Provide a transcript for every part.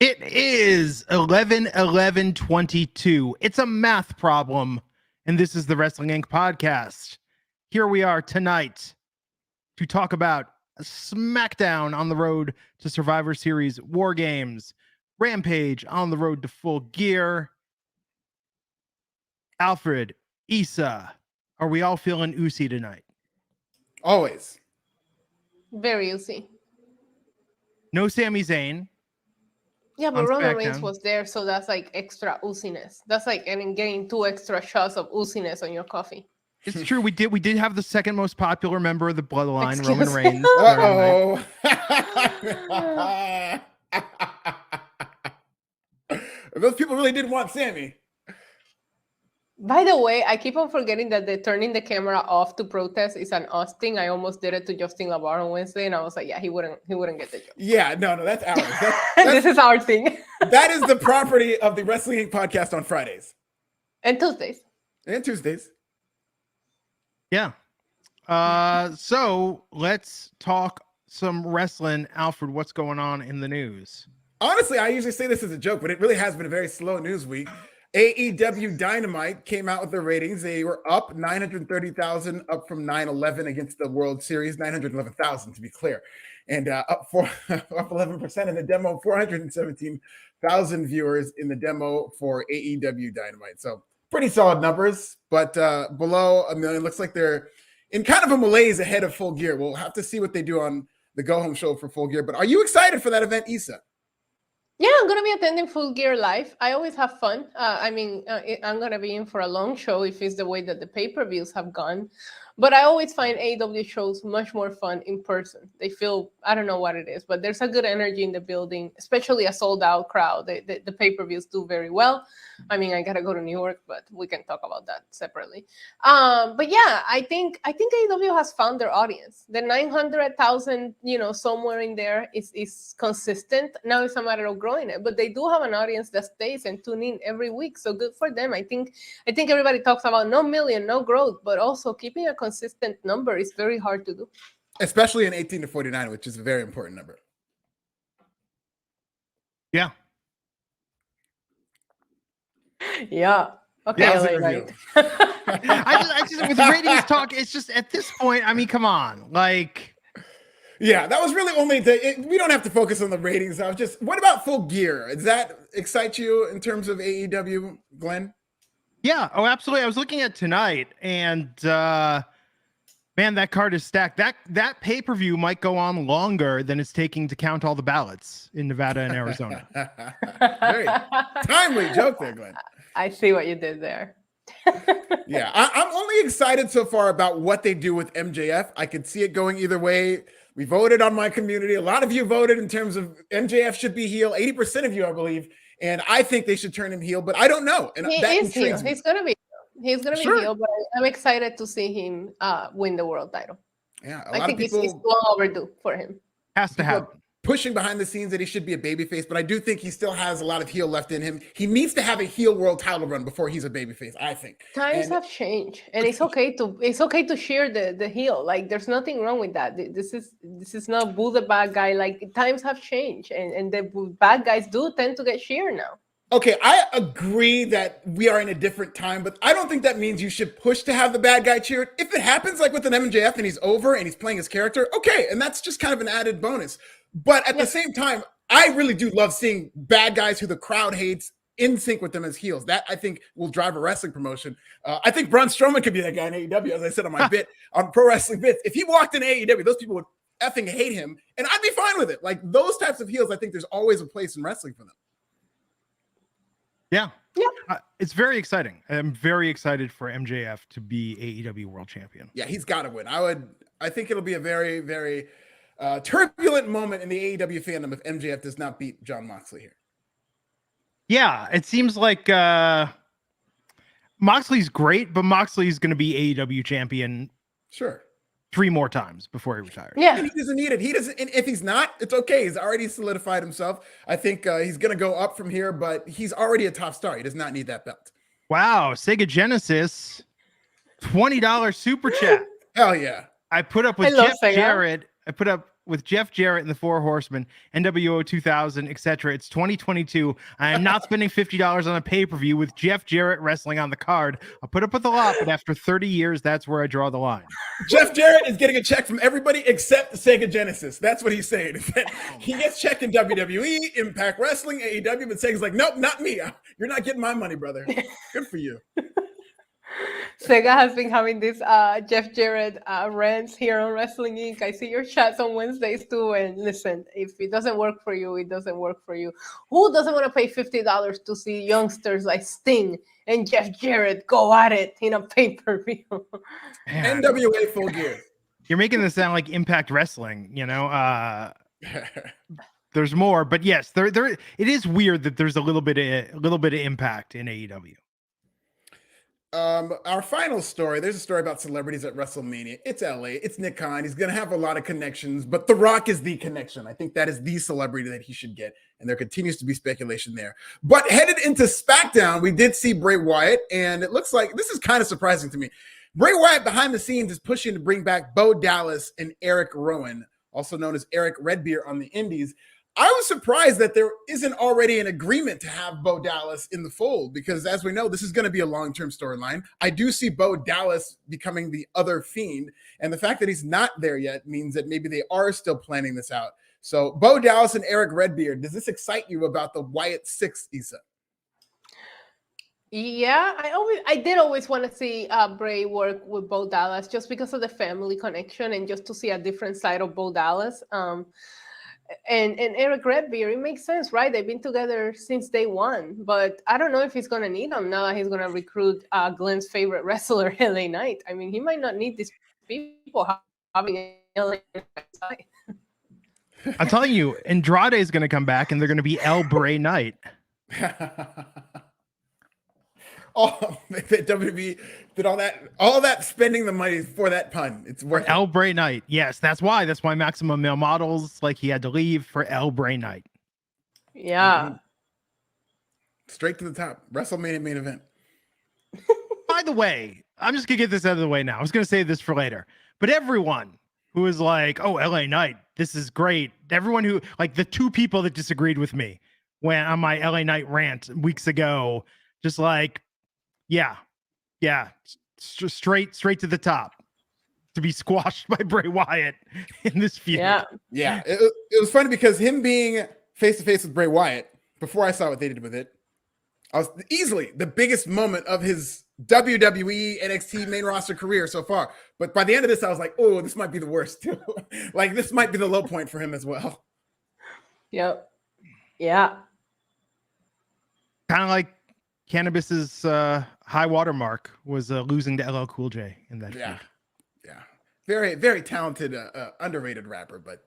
It is 11/11/22. It's a math problem, and this is the Wrestling Inc. podcast. Here we are tonight to talk about SmackDown on the road to Survivor Series War Games, Rampage on the road to Full Gear. Alfred, Issa, are we all feeling oozy tonight? Always. Very oozy. No Sami Zayn. Yeah, but on Roman Reigns SmackDown. was there, so that's like extra ooziness. That's like getting 2 extra shots of ooziness on your coffee. It's true. We did have the second most popular member of the Bloodline, Excuse Roman me? Reigns. Those people really didn't want Sami. By the way, I keep on forgetting that the turning the camera off to protest is an us thing. I almost did it to Justin LaBar on Wednesday, and I was like, yeah, he wouldn't get the joke. Yeah, no, that's ours. This is our thing. That is the property of the Wrestling Inc. podcast on Fridays. And Tuesdays. And Tuesdays. Yeah. So let's talk some wrestling. Alfred, what's going on in the news? Honestly, I usually say this as a joke, but it really has been a very slow news week. AEW Dynamite came out with their ratings. They were up 930,000, up from 911 against the World Series, 911,000 to be clear, and up 11% in the demo, 417,000 viewers in the demo for AEW Dynamite. So pretty solid numbers, but below a million. Looks like they're in kind of a malaise ahead of Full Gear. We'll have to see what they do on the Go Home show for Full Gear. But are you excited for that event, Issa? Yeah, I'm going to be attending Full Gear Live. I always have fun. I'm going to be in for a long show if it's the way that the pay-per-views have gone. But I always find AEW shows much more fun in person. They feel, I don't know what it is, but there's a good energy in the building, especially a sold-out crowd. The pay-per-views do very well. I mean, I got to go to New York, but we can talk about that separately. But yeah, I think AEW has found their audience. The 900,000, somewhere in there is consistent. Now it's a matter of growing it, but they do have an audience that stays and tune in every week. So good for them. I think everybody talks about no million, no growth, but also keeping a consistent number is very hard to do. Especially in 18 to 49, which is a very important number. Yeah. Yeah. Okay. Yeah, right. I just with ratings talk, it's just at this point, I mean, come on. Like, yeah, that was really only we don't have to focus on the ratings. What about Full Gear? Does that excite you in terms of AEW, Glenn? yeah. Oh, absolutely. I was looking at tonight, and man, that card is stacked. That pay-per-view might go on longer than it's taking to count all the ballots in Nevada and Arizona. Very timely joke there, Glenn. I see what you did there. Yeah, I'm only excited so far about what they do with MJF. I could see it going either way. We voted on my community. A lot of you voted in terms of MJF should be heel. 80% of you, I believe. And I think they should turn him heel, but I don't know. And He that is heel. intrigues me. He's gonna be Sure. heel, but I'm excited to see him win the world title. Yeah, I think it's long overdue for him. Has to happen. Pushing behind the scenes that he should be a babyface, but I do think he still has a lot of heel left in him. He needs to have a heel world title run before he's a babyface, I think. Times have changed, and it's okay to cheer the heel. Like, there's nothing wrong with that. This is not boo the bad guy. Like, times have changed, and the bad guys do tend to get cheered now. Okay, I agree that we are in a different time, but I don't think that means you should push to have the bad guy cheered. If it happens like with an MJF and he's over and he's playing his character, okay, and that's just kind of an added bonus. But at the same time, I really do love seeing bad guys who the crowd hates in sync with them as heels. That, I think, will drive a wrestling promotion. I think Braun Strowman could be that guy in AEW, as I said on my bit, on Pro Wrestling Bits. If he walked in AEW, those people would effing hate him, and I'd be fine with it. Like, those types of heels, I think there's always a place in wrestling for them. Yeah. Yeah. It's very exciting. I'm very excited for MJF to be AEW World Champion. Yeah, he's got to win. I think it'll be a very, very turbulent moment in the AEW fandom if MJF does not beat Jon Moxley here. Yeah, it seems like Moxley's great, but Moxley's going to be AEW champion. Sure. 3 more times before he retires. Yeah. And he doesn't need it. He doesn't. And if he's not, it's okay. He's already solidified himself. I think he's going to go up from here, but he's already a top star. He does not need that belt. Wow. Sega Genesis, $20 super chat. Hell yeah. I put up with Hello, Jeff Sega. Jarrett. I put up with Jeff Jarrett and the Four Horsemen, NWO 2000, etc. It's 2022. I am not spending $50 on a pay-per-view with Jeff Jarrett wrestling on the card. I'll put up with a lot, but after 30 years, that's where I draw the line. Jeff Jarrett is getting a check from everybody except Sega Genesis. That's what he's saying. He gets checked in WWE, Impact Wrestling, AEW, but Sega's like, nope, not me. You're not getting my money, brother. Good for you. Sega has been having this Jeff Jarrett rants here on Wrestling Inc. I see your chats on Wednesdays too. And listen, if it doesn't work for you, it doesn't work for you. Who doesn't want to pay $50 to see youngsters like Sting and Jeff Jarrett go at it in a pay-per-view? NWA Full Gear. You're making this sound like Impact Wrestling, you know? There's more, but yes, there. It is weird that there's a little bit of impact in AEW. Our final story, there's a story about celebrities at WrestleMania. It's LA. It's Nick Khan. He's going to have a lot of connections, but The Rock is the connection. I think that is the celebrity that he should get, and there continues to be speculation there. But headed into SmackDown, we did see Bray Wyatt, and it looks like this is kind of surprising to me. Bray Wyatt behind the scenes is pushing to bring back Bo Dallas and Eric Rowan, also known as Eric Redbeard on the Indies. I was surprised that there isn't already an agreement to have Bo Dallas in the fold, because as we know, this is going to be a long-term storyline. I do see Bo Dallas becoming the other Fiend, and the fact that he's not there yet means that maybe they are still planning this out. So Bo Dallas and Eric Redbeard, does this excite you about the Wyatt Six, Issa? Yeah, I did always want to see Bray work with Bo Dallas just because of the family connection and just to see a different side of Bo Dallas. And Eric Redbeard, it makes sense, right? They've been together since day one, but I don't know if he's going to need them now that he's going to recruit Glenn's favorite wrestler, LA Knight. I mean, he might not need these people having LA Knight. I'm telling you, Andrade is going to come back and they're going to be El Bray Knight. Oh, WWE did all that spending the money for that pun. It's worth El Bray Knight. Yes, that's why Maximum Male Models, like, he had to leave for El Bray Knight. Yeah. Straight to the top. WrestleMania main event. By the way, I'm just going to get this out of the way now. I was going to save this for later. But everyone who is like, oh, LA Knight, this is great. Everyone who, like, the two people that disagreed with me when on my LA Knight rant weeks ago, just like, yeah, straight to the top to be squashed by Bray Wyatt in this feud. Yeah. It was funny because him being face to face with Bray Wyatt, before I saw what they did with it, I was easily the biggest moment of his WWE NXT main roster career so far. But by the end of this, I was like, oh, this might be the worst too. Like, this might be the low point for him as well. Yep. Yeah. Kind of like Cannabis's high watermark was losing to LL Cool J in that feud. Yeah. Very, very talented, underrated rapper. But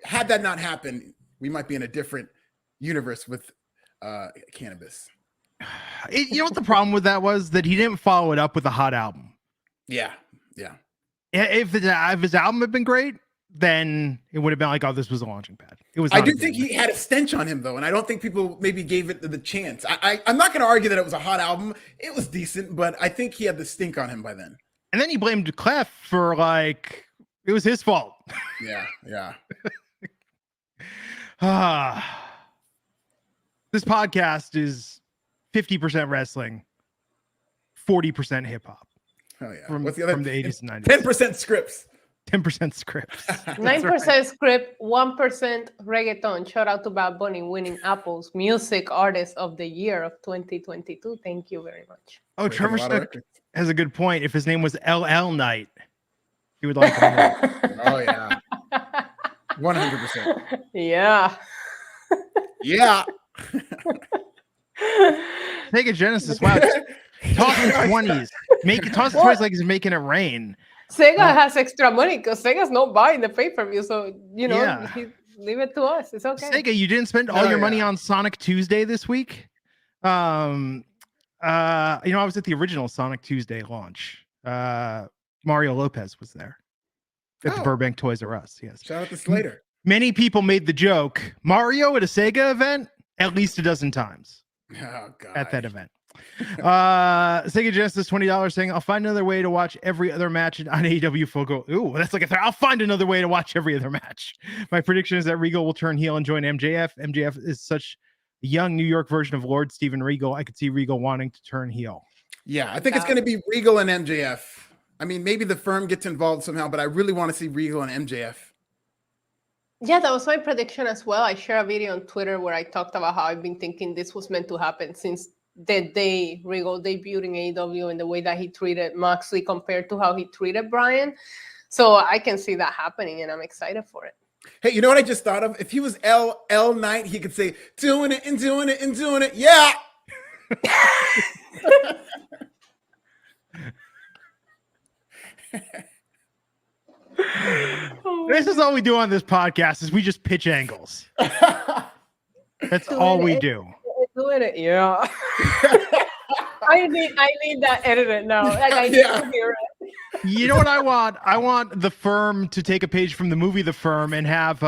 had that not happened, we might be in a different universe with Cannabis. You know what the problem with that was? That he didn't follow it up with a hot album. Yeah. If his album had been great, then it would have been like, oh, this was a launching pad. It was. I do think he had a stench on him, though, and I don't think people maybe gave it the chance. I'm not going to argue that it was a hot album. It was decent, but I think he had the stink on him by then. And then he blamed Clef for, like, it was his fault. Yeah. This podcast is 50% wrestling, 40% hip hop. Oh yeah. What's the other from the 80s and 90s? 10% scripts. 10% scripts. 9% script, 1% reggaeton. Shout out to Bad Bunny winning Apple's Music Artist of the Year of 2022. Thank you very much. Oh, Trevor Snook has a good point. If his name was LL Knight, he would like to. Oh yeah. 100%. Yeah. Yeah. Take a Genesis. Wow. Talking 20s. Toss the 20s like he's making it rain. Sega has extra money because Sega's not buying the pay-per-view. So, leave it to us. It's okay. Sega, you didn't spend all your money on Sonic Tuesday this week? I was at the original Sonic Tuesday launch. Mario Lopez was there at the Burbank Toys R Us. Yes. Shout out to Slater. Many people made the joke, Mario at a Sega event, at least a dozen times. Oh, God. At that event. Sega Genesis $20 saying, I'll find another way to watch every other match on AEW Full Go. Ooh, that's like I'll find another way to watch every other match. My prediction is that Regal will turn heel and join MJF. MJF is such a young New York version of Lord Steven Regal. I could see Regal wanting to turn heel. Yeah, I think it's going to be Regal and MJF. I mean, maybe the firm gets involved somehow, but I really want to see Regal and MJF. Yeah, that was my prediction as well. I shared a video on Twitter where I talked about how I've been thinking this was meant to happen since the day Regal debuted in AEW and the way that he treated Moxley compared to how he treated Bryan. So I can see that happening, and I'm excited for it. Hey, you know what I just thought of? If he was L Knight, he could say, doing it and doing it and doing it. Yeah. This is all we do on this podcast is we just pitch angles. That's all we do. Doing it, yeah. I need that edited now. Like, I need to hear it. You know what I want? I want the firm to take a page from the movie The Firm and have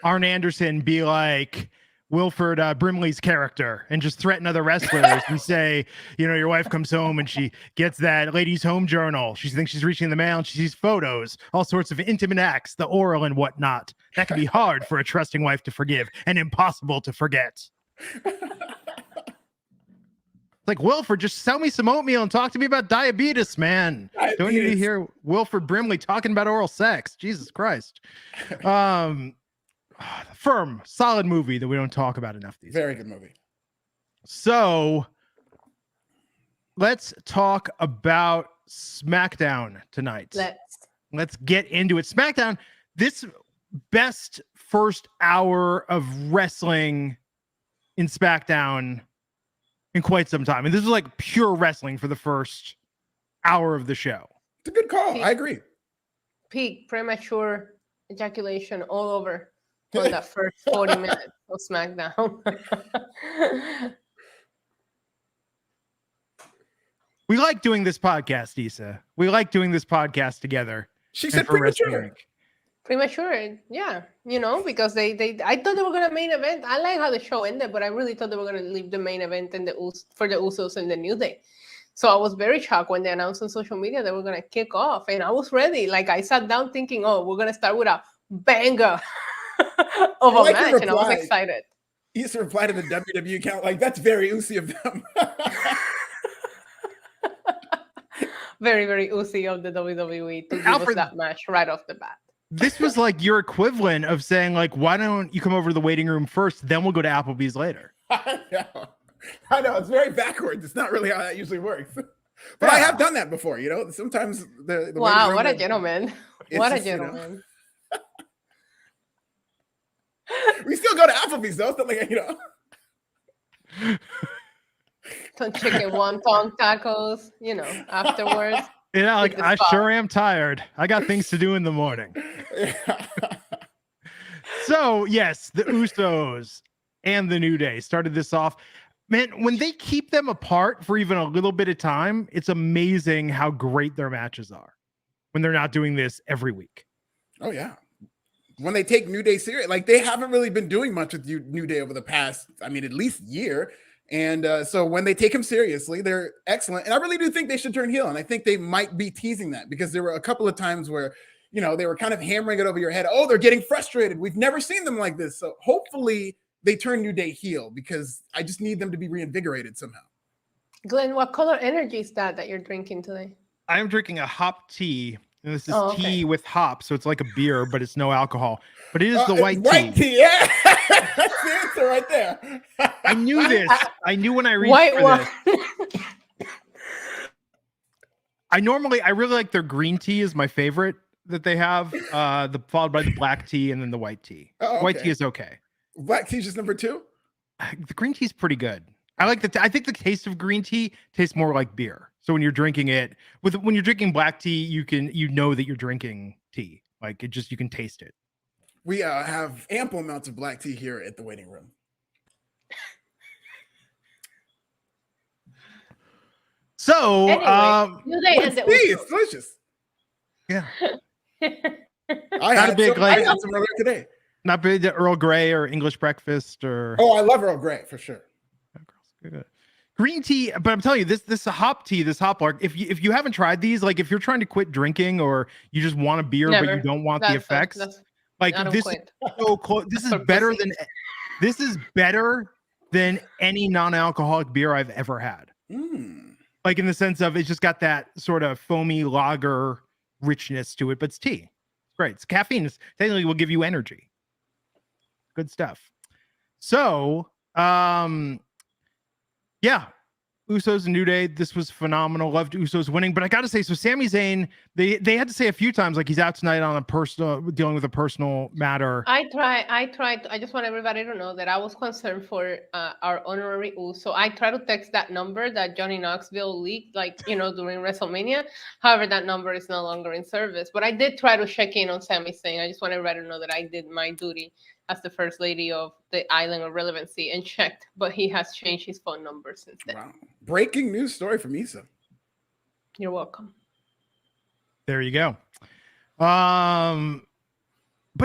Arn Anderson be like Wilford Brimley's character and just threaten other wrestlers and say, you know, your wife comes home and she gets that ladies' home journal. She thinks she's reaching the mail and she sees photos, all sorts of intimate acts, the oral and whatnot. That can be hard for a trusting wife to forgive and impossible to forget. Like, Wilford, just sell me some oatmeal and talk to me about diabetes, man. Don't need to hear Wilford Brimley talking about oral sex. Jesus Christ. Firm, solid movie that we don't talk about enough these days. Very good movie. So let's talk about SmackDown tonight. Let's get into it. SmackDown, this best first hour of wrestling in SmackDown in quite some time. And this is like pure wrestling for the first hour of the show. It's a good call. I agree. Peak premature ejaculation all over on that first 40 minutes of SmackDown. We like doing this podcast, Issa. We like doing this podcast together. She said premature. Premature, yeah. You know, because I thought they were gonna main event. I like how the show ended, but I really thought they were gonna leave the main event in for the Usos and the New Day. So I was very shocked when they announced on social media they were gonna kick off, and I was ready. Like, I sat down thinking, oh, we're gonna start with a banger of a match, and I was excited. He used to reply to the WWE account like, that's very Usi of them. Very, very Usi of the WWE to give us that match right off the bat. This was like your equivalent of saying, like, why don't you come over to the waiting room first, then we'll go to Applebee's later. I know. It's very backwards. It's not really how that usually works. But I have done that before, you know. Sometimes the wow, what a gentleman. What a gentleman. We still go to Applebee's though. Something like, you know. Some chicken wonton tacos, you know, afterwards. Yeah, like, I sure am tired. I got things to do in the morning. So, yes, the Usos and the New Day started this off. Man, when they keep them apart for even a little bit of time, it's amazing how great their matches are when they're not doing this every week. Oh, yeah. When they take New Day serious, like, they haven't really been doing much with New Day over the past, I mean, at least year. And so when they take him seriously, they're excellent. And I really do think they should turn heel. And I think they might be teasing that because there were a couple of times where, you know, they were kind of hammering it over your head. Oh, they're getting frustrated. We've never seen them like this. So hopefully they turn New Day heel because I just need them to be reinvigorated somehow. Glenn, what color energy is that you're drinking today? I'm drinking a hop tea. And this is tea with hops. So it's like a beer, but it's no alcohol. But it is the white tea. White tea, yeah. That's the answer right there. I knew this. I knew when I reached for this. I really like their green tea is my favorite that they have. Followed by the black tea and then the white tea. Oh, okay. White tea is okay. Black tea is just number 2? The green tea is pretty good. I like I think the taste of green tea tastes more like beer. So when you're drinking it, when you're drinking black tea, you know that you're drinking tea. Like, you can taste it. We have ample amounts of black tea here at the waiting room. So, it's delicious. Yeah. I had some earlier today. Not big Earl Grey or English breakfast or. Oh, I love Earl Grey for sure. Girls green tea, but I'm telling you, this hop tea, this hop lark, if you haven't tried these, like if you're trying to quit drinking or you just want a beer but you don't want the effects, like this is so close. This is better than any non-alcoholic beer I've ever had. Like in the sense of it's just got that sort of foamy lager richness to it, but it's tea. It's great. It's caffeine. It's technically will give you energy. Good stuff. So, yeah, Usos and New Day. This was phenomenal. Loved Usos winning, but I got to say, so Sami Zayn, they had to say a few times like he's out tonight on dealing with a personal matter. I tried. I just want everybody to know that I was concerned for our honorary Uso. I tried to text that number that Johnny Knoxville leaked, during WrestleMania. However, that number is no longer in service. But I did try to check in on Sami Zayn. I just want everybody to know that I did my duty as the first lady of the Island of Relevancy and checked, but he has changed his phone number since then. Wow. Breaking news story from Issa. You're welcome. There you go. But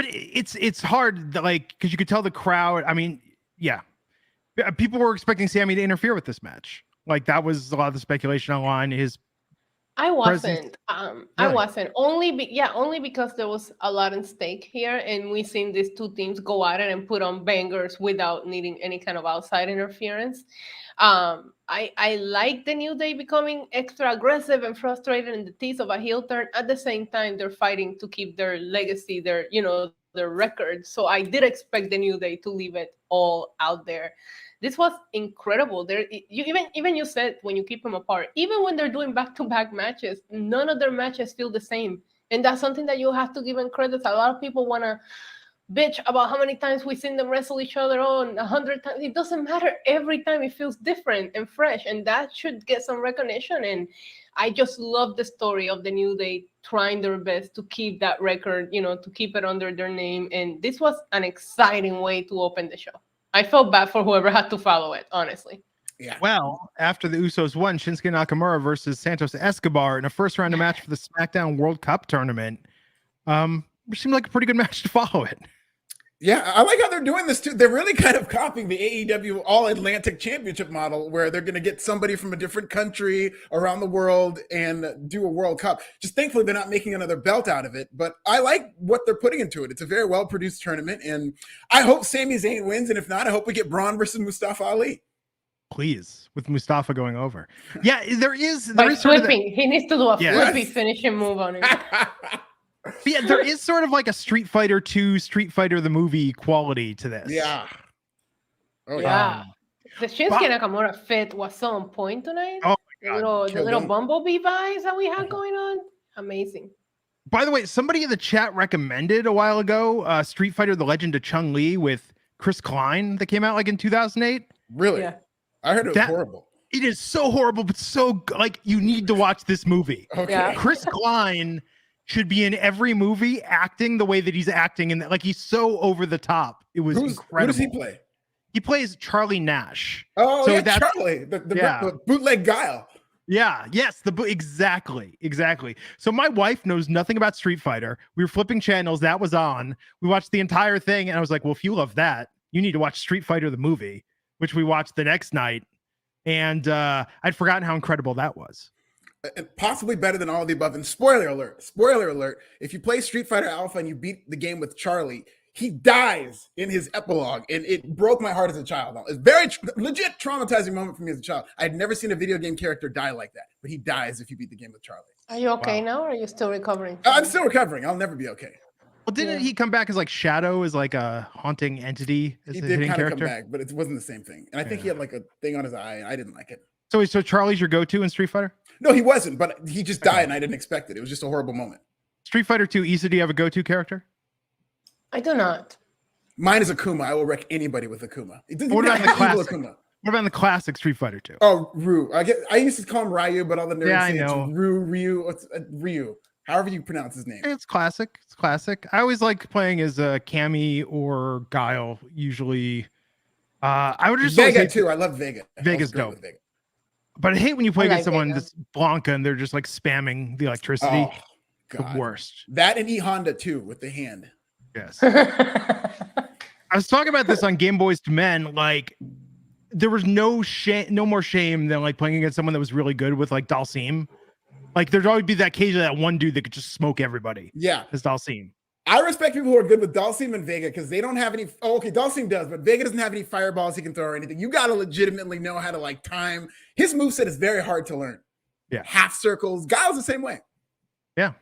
it's hard, like, because you could tell the crowd. I mean, yeah, people were expecting Sami to interfere with this match. Like that was a lot of the speculation online. I wasn't. I wasn't only because there was a lot at stake here, and we've seen these two teams go at it and put on bangers without needing any kind of outside interference. I like the New Day becoming extra aggressive and frustrated in the teeth of a heel turn. At the same time, they're fighting to keep their legacy, their record. So I did expect the New Day to leave it all out there. This was incredible. You said when you keep them apart, even when they're doing back-to-back matches, none of their matches feel the same. And that's something that you have to give them credit. A lot of people want to bitch about how many times we've seen them wrestle each other on 100 times. It doesn't matter. Every time it feels different and fresh, and that should get some recognition. And I just love the story of the New Day trying their best to keep that record, to keep it under their name. And this was an exciting way to open the show. I felt bad for whoever had to follow it, honestly. Yeah. Well, after the Usos won, Shinsuke Nakamura versus Santos Escobar in a first round match for the SmackDown World Cup tournament, which seemed like a pretty good match to follow it. Yeah, I like how they're doing this too. They're really kind of copying the AEW All Atlantic Championship model, where they're going to get somebody from a different country around the world and do a World Cup. Just thankfully, they're not making another belt out of it. But I like what they're putting into it. It's a very well-produced tournament, and I hope Sami Zayn wins. And if not, I hope we get Braun versus Mustafa Ali. Please, with Mustafa going over. Yeah, there is flipping. He needs to do a flippy finishing move on it. Yeah, there is sort of like a Street Fighter 2, Street Fighter the movie quality to this. Yeah. Oh yeah. The Shinsuke Nakamura fit was so on point tonight. Oh my God. The little bumblebee vibes that we had going on. Amazing. By the way, somebody in the chat recommended a while ago Street Fighter The Legend of Chun-Li with Chris Klein that came out like in 2008. Really? Yeah. I heard it was horrible. It is so horrible, but so like you need to watch this movie. Okay. Yeah. Chris Klein should be in every movie acting the way that he's acting, and like he's so over the top. It was incredible. Who does he play? He plays Charlie Nash. Oh, so yeah, Charlie, the bootleg Guile. Yeah, yes, exactly. So my wife knows nothing about Street Fighter. We were flipping channels, that was on. We watched the entire thing, and I was like, well, if you love that, you need to watch Street Fighter the movie, which we watched the next night. And I'd forgotten how incredible that was. Possibly better than all of the above. And spoiler alert, if you play Street Fighter Alpha and you beat the game with Charlie, he dies in his epilogue, and it broke my heart as a child. It's very legit traumatizing moment for me as a child. I had never seen a video game character die like that, but he dies if you beat the game with Charlie. Are you okay now, or are you still recovering? I'm still recovering. I'll never be okay. Well, didn't he come back as like Shadow, as like a haunting entity? As he a did hitting kind of character? come back, but it wasn't the same thing. And I think he had like a thing on his eye, and I didn't like it. So Charlie's your go-to in Street Fighter? No, he wasn't, but he just died, and I didn't expect it. It was just a horrible moment. Street Fighter 2, Issa, do you have a go-to character? I do not. Mine is Akuma. I will wreck anybody with Akuma. What about the classic? What about the classic Street Fighter 2? Oh, Ryu. I used to call him Ryu, but all the nerds say know. It's Ryu. However you pronounce his name. It's classic. I always like playing as Cammy or Guile. Usually, I would just Vega too. I love Vega. Vega's dope. Vega. But I hate when you play against someone that's Blanca and they're just like spamming the electricity. Oh, God. The worst. That and E Honda too with the hand. Yes. I was talking about this on Game Boys to Men. Like, there was no more shame than like playing against someone that was really good with like Dalsim. Like there'd always be that occasion that one dude that could just smoke everybody. Yeah, as Dalsim. I respect people who are good with Dalsim and Vega because they don't have any. Oh, okay, Dalsim does, but Vega doesn't have any fireballs he can throw or anything. You got to legitimately know how to like time. His moveset is very hard to learn. Yeah, half circles. Giles the same way. Yeah.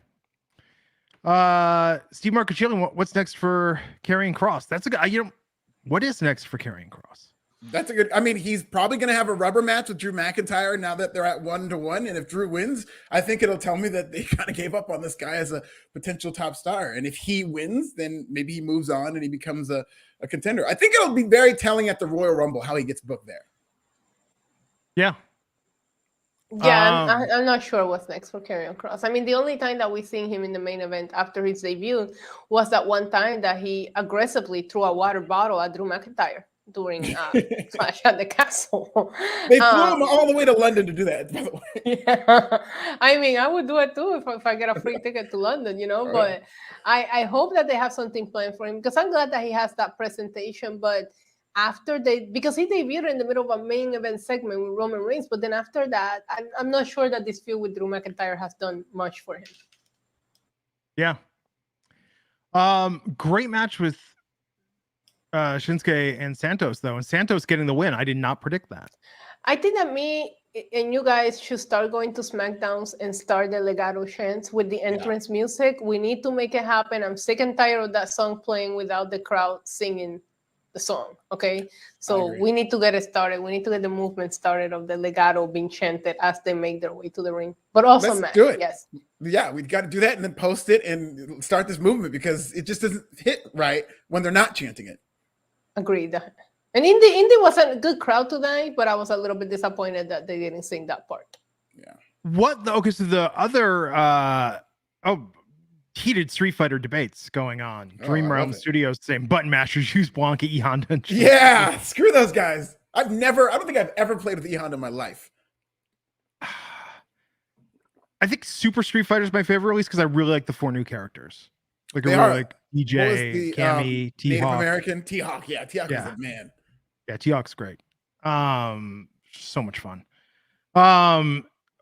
Steve Marcuccielli, what's next for Karrion Kross? That's a good. What is next for Karrion Kross? That's a good. I mean, he's probably going to have a rubber match with Drew McIntyre now that they're at 1-1. And if Drew wins, I think it'll tell me that they kind of gave up on this guy as a potential top star. And if he wins, then maybe he moves on and he becomes a contender. I think it'll be very telling at the Royal Rumble how he gets booked there. Yeah. Yeah, I'm not sure what's next for Karrion Kross. I mean, the only time that we seen him in the main event after his debut was that one time that he aggressively threw a water bottle at Drew McIntyre during Clash at the Castle. They flew him all the way to London to do that, by the way. Yeah. I mean, I would do it too if I get a free ticket to London, right. But I hope that they have something planned for him because I'm glad that he has that presentation, but after because he debuted in the middle of a main event segment with Roman Reigns, but then after that, I'm not sure that this feud with Drew McIntyre has done much for him. Yeah. Great match with Shinsuke and Santos, though, and Santos getting the win. I did not predict that. I think that me and you guys should start going to SmackDowns and start the Legado chants with the entrance music. We need to make it happen. I'm sick and tired of that song playing without the crowd singing the song. Okay, so we need to get it started. We need to get the movement started of the Legado being chanted as they make their way to the ring. But also, let's do it. Yes, yeah, we've got to do that and then post it and start this movement because it just doesn't hit right when they're not chanting it. Agreed. And Indy was a good crowd tonight, but I was a little bit disappointed that they didn't sing that part. Yeah. What the? Okay, so the other heated Street Fighter debates going on. Dream Realm Studios saying button mashers use Blanca, E Honda. Yeah, screw those guys. I don't think I've ever played with E Honda in my life. I think Super Street Fighter is my favorite release because I really like the 4 new characters. Like they I really are. like DJ, Cammy, T-Hawk. Native American T-Hawk. Yeah, T-Hawk is a man. Yeah, T-Hawk's great. So much fun.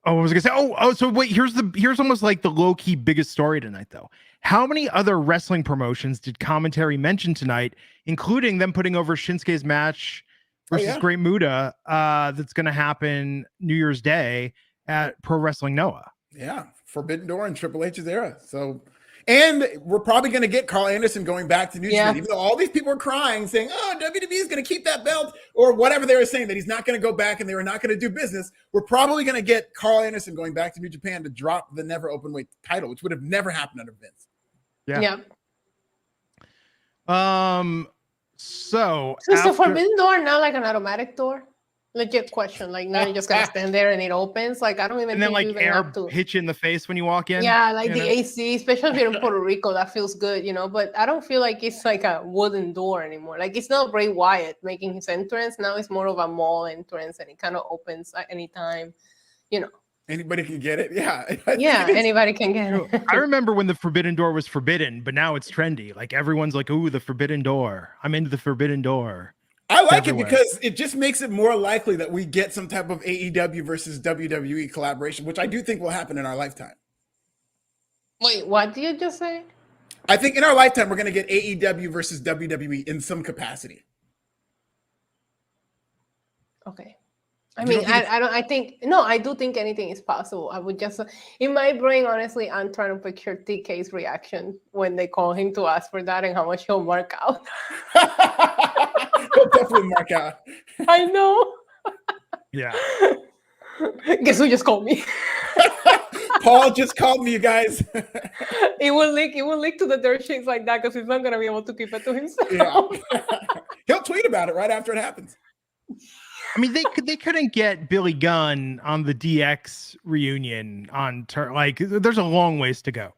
What was I gonna say? So wait, here's almost like the low-key biggest story tonight, though. How many other wrestling promotions did commentary mention tonight, including them putting over Shinsuke's match versus Great Muta that's gonna happen New Year's Day at Pro Wrestling Noah? Yeah, Forbidden Door in Triple H's era. So, and we're probably going to get Carl Anderson going back to New Japan, even though all these people are crying, saying, "Oh, WWE is going to keep that belt," or whatever they were saying, that he's not going to go back and they were not going to do business. We're probably going to get Carl Anderson going back to New Japan to drop the never open weight title, which would have never happened under Vince. Yeah. So is the Forbidden Door now like an automatic door? Legit question. Like now you just gotta stand there and it opens. Like I don't even. And then think like air hit you in the face when you walk in. Yeah, like the AC, especially if you're in Puerto Rico, that feels good, But I don't feel like it's like a wooden door anymore. Like it's not Bray Wyatt making his entrance. Now it's more of a mall entrance, and it kind of opens at any time, Anybody can get it. Yeah. Yeah, anybody can get it. I remember when the Forbidden Door was forbidden, but now it's trendy. Like everyone's like, "Ooh, the Forbidden Door. I'm into the Forbidden Door." I like it because it just makes it more likely that we get some type of AEW versus WWE collaboration, which I do think will happen in our lifetime. Wait, what did you just say? I think in our lifetime, we're going to get AEW versus WWE in some capacity. Okay. I mean, I do think anything is possible. I would just, in my brain, honestly, I'm trying to picture TK's reaction when they call him to ask for that and how much he'll mark out. He'll definitely mark out. I know. Yeah. Guess who just called me? Paul just called me, you guys. It will leak to the dirt sheets like that because he's not going to be able to keep it to himself. Yeah. He'll tweet about it right after it happens. I mean, they couldn't get Billy Gunn on the DX reunion there's a long ways to go.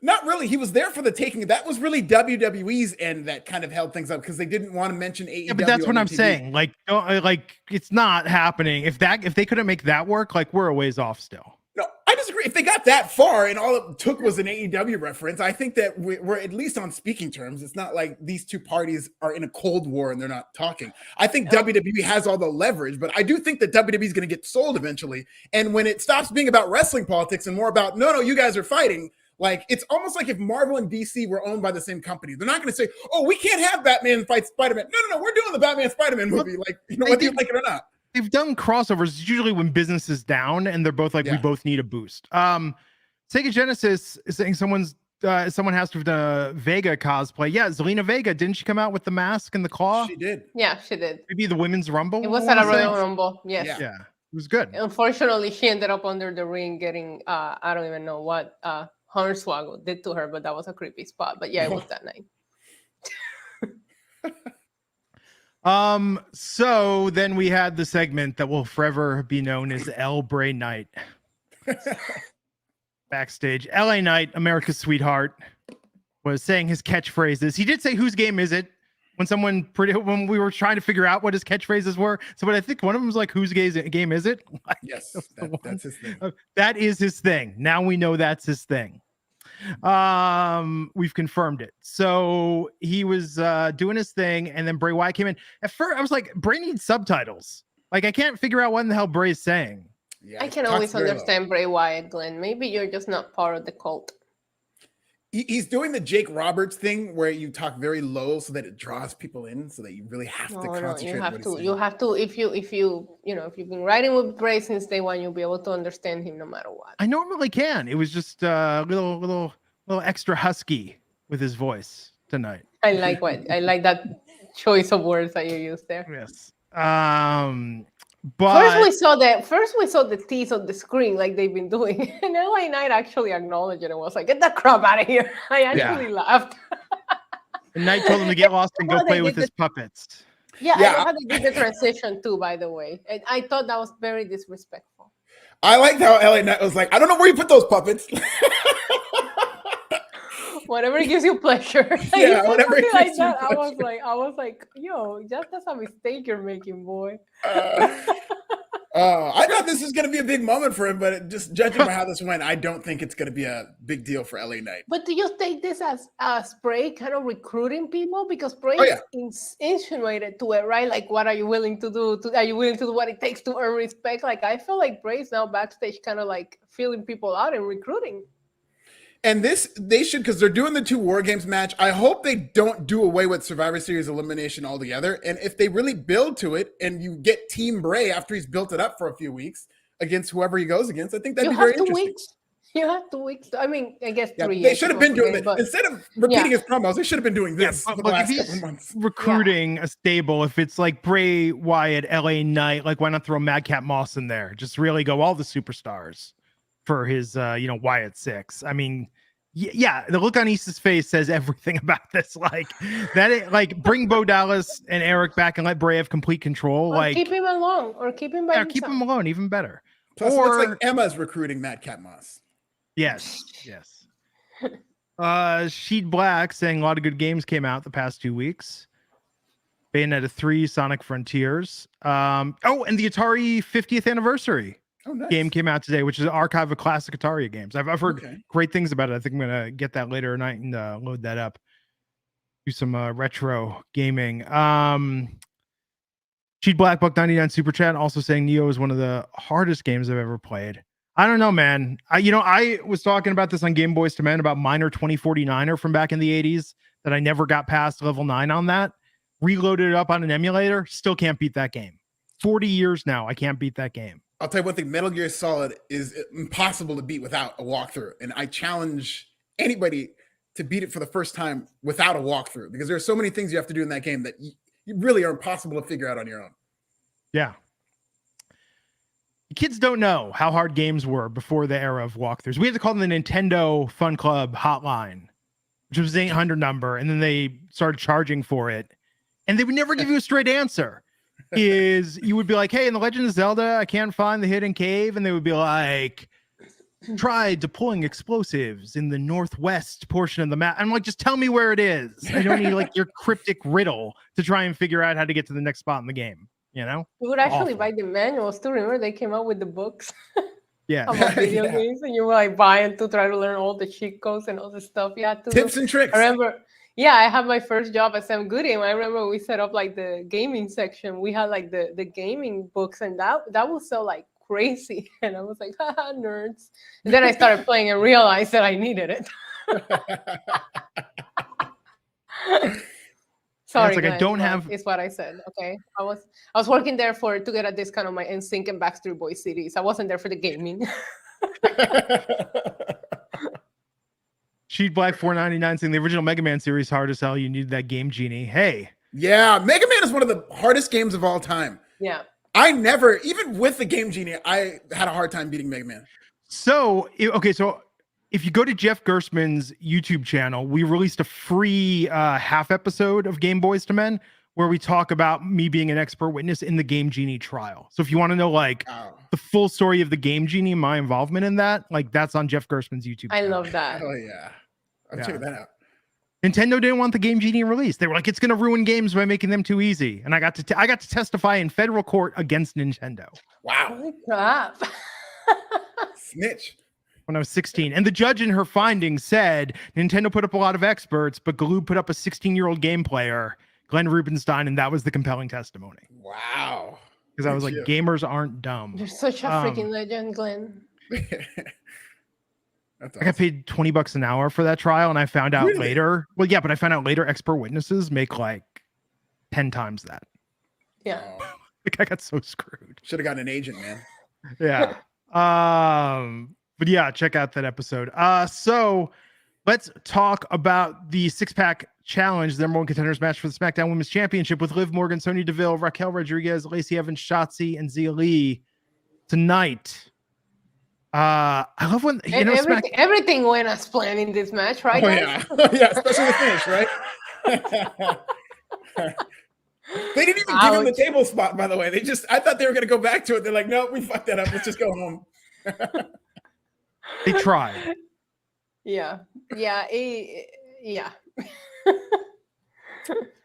Not really. He was there for the taking. That was really WWE's end that kind of held things up because they didn't want to mention AEW. Yeah, but that's what I'm saying. Like it's not happening. If they couldn't make that work, like we're a ways off still. No, I disagree. If they got that far and all it took was an AEW reference, I think that we're at least on speaking terms. It's not like these two parties are in a cold war and they're not talking. I think WWE has all the leverage, but I do think that WWE is going to get sold eventually. And when it stops being about wrestling politics and more about, no, you guys are fighting, like it's almost like if Marvel and DC were owned by the same company. They're not going to say, oh, we can't have Batman fight Spider-Man. No, we're doing the Batman Spider-Man movie. Like, whether you like it or not. They've done crossovers usually when business is down and they're both like, we both need a boost. Sega Genesis is saying someone has to have done a Vega cosplay. Yeah, Zelina Vega, didn't she come out with the mask and the claw? She did. Yeah, she did. Maybe the Women's Rumble? It was at a Royal Rumble, yes. Yeah, it was good. Unfortunately, she ended up under the ring getting, I don't even know what Hornswoggle did to her, but that was a creepy spot. But yeah, it was that night. So then we had the segment that will forever be known as El Bray Night. Backstage, LA Knight, America's sweetheart, was saying his catchphrases. He did say, "Whose game is it?" When we were trying to figure out what his catchphrases were. So, but I think one of them was like, "Whose game is it?" Like, yes, that's his thing. That is his thing. Now we know that's his thing. We've confirmed it. So he was doing his thing, and then Bray Wyatt came in. At first, I was like, Bray needs subtitles. Like, I can't figure out what in the hell Bray's saying. Yeah, I can always understand Bray Wyatt, Glenn. Maybe you're just not part of the cult. He's doing the Jake Roberts thing where you talk very low so that it draws people in, so that you really have to concentrate. You have to. If you've been writing with Bray since day one, you'll be able to understand him no matter what. I normally can. It was just a little extra husky with his voice tonight. I like that choice of words that you used there. Yes. But first we saw the tease on the screen like they've been doing, and LA Knight actually acknowledged it and was like, "Get that crap out of here!" I actually laughed. And Knight told him to get lost and go play with his puppets. Yeah, I love how they did the transition too. By the way, and I thought that was very disrespectful. I liked how LA Knight was like, "I don't know where you put those puppets." Whatever gives you pleasure. Yeah, whatever gives like you that. pleasure. I was like, yo, that's a mistake you're making, boy. I thought this was going to be a big moment for him, but just judging by how this went, I don't think it's going to be a big deal for LA Knight. But do you take this as Bray kind of recruiting people? Because Bray is insinuated to it, right? Like, what are you willing to do? Are you willing to do what it takes to earn respect? Like, I feel like Bray's now backstage kind of like feeling people out and recruiting. And they should, because they're doing the 2 War Games match. I hope they don't do away with Survivor Series elimination altogether. And if they really build to it and you get Team Bray after he's built it up for a few weeks against whoever he goes against, I think that'd be very interesting. You have 2 weeks. I mean, I guess 3 years. They should have been doing it. Instead of repeating his promos, they should have been doing this for the last couple of months. Recruiting a stable, if it's like Bray Wyatt, LA Knight, like why not throw Madcap Moss in there? Just really go all the superstars for his Wyatt 6. I mean, yeah, the look on Issa's face says everything about this. Like bring Bo Dallas and Eric back and let Bray have complete control. Or keep him alone, or keep him by himself. Keep him alone, even better. Plus, it's like Emma's recruiting Madcap Moss. Yes. Sheed Black saying a lot of good games came out the past 2 weeks. Bayonetta 3, Sonic Frontiers. And the Atari 50th anniversary game came out today, which is an archive of classic Atari games. I've heard great things about it. I think I'm gonna get that later tonight and load that up. Do some retro gaming. Sheed Black Buck 99 Super Chat also saying Neo is one of the hardest games I've ever played. I don't know, man. I was talking about this on Game Boys to Men about Miner 2049er from back in the 80s that I never got past level 9 on that. Reloaded it up on an emulator. Still can't beat that game. 40 years now, I can't beat that game. I'll tell you one thing, Metal Gear Solid is impossible to beat without a walkthrough. And I challenge anybody to beat it for the first time without a walkthrough, because there are so many things you have to do in that game that you really are impossible to figure out on your own. Yeah. Kids don't know how hard games were before the era of walkthroughs. We had to call them the Nintendo Fun Club hotline, which was an 800 number. And then they started charging for it. And they would never give you a straight answer. You would be like, hey, in The Legend of Zelda, I can't find the hidden cave. And they would be like, try deploying explosives in the northwest portion of the map. I'm like, just tell me where it is. I don't need like your cryptic riddle to try and figure out how to get to the next spot in the game. You would actually buy the manuals too. Remember they came out with the books. Yeah. about video Yeah. games, and you were like buying to try to learn all the cheat codes and all the stuff you had to Tips do. and tricks. I remember, yeah, I had my first job at Sam Goody, and I remember we set up like the gaming section. We had like the gaming books, and that would sell like crazy. And I was like, haha, nerds. And then I started playing and realized that I needed it. Sorry, like, I Glenn, don't but have- It's what I said. Okay, I was working there to get a discount on my NSYNC and Backstreet Boys CDs. I wasn't there for the gaming. Sheet Black 499 saying the original Mega Man series hard as hell. You need that Game Genie. Hey, Yeah, Mega Man is one of the hardest games of all time. Yeah. I never, even with the Game Genie, I had a hard time beating Mega Man. so if you go to Jeff Gerstmann's YouTube channel, we released a free half episode of Game Boys to Men where we talk about me being an expert witness in the Game Genie trial. So if you want to know like the full story of the Game Genie, my involvement in that, like that's on Jeff Gerstmann's YouTube channel. I love that. Oh yeah, I'm checking that out. Nintendo didn't want the Game Genie released. They were like, it's going to ruin games by making them too easy. And I got to testify in federal court against Nintendo. Wow. Holy crap. Snitch. When I was 16. And the judge in her findings said Nintendo put up a lot of experts, but Galoob put up a 16-year-old game player, Glenn Rubenstein, and that was the compelling testimony. Wow. Because I was like, gamers aren't dumb. You're such a freaking legend, Glenn. That's I got paid $20 an hour for that trial, and I found out later. Well, yeah, but I found out later expert witnesses make like 10 times that. Yeah. Like I got so screwed. Should have gotten an agent, man. Yeah. But yeah, check out that episode. So let's talk about the six-pack challenge, the number one contenders match for the SmackDown Women's Championship with Liv Morgan, Sonya Deville, Raquel Rodriguez, Lacey Evans, Shotzi, and Zia Lee tonight. I love when everything went as planned in this match, right? Oh yeah, yeah, especially the finish, right? They didn't even give him the table spot, by the way. I thought they were gonna go back to it. They're like, no, we fucked that up. Let's just go home. They tried. Yeah.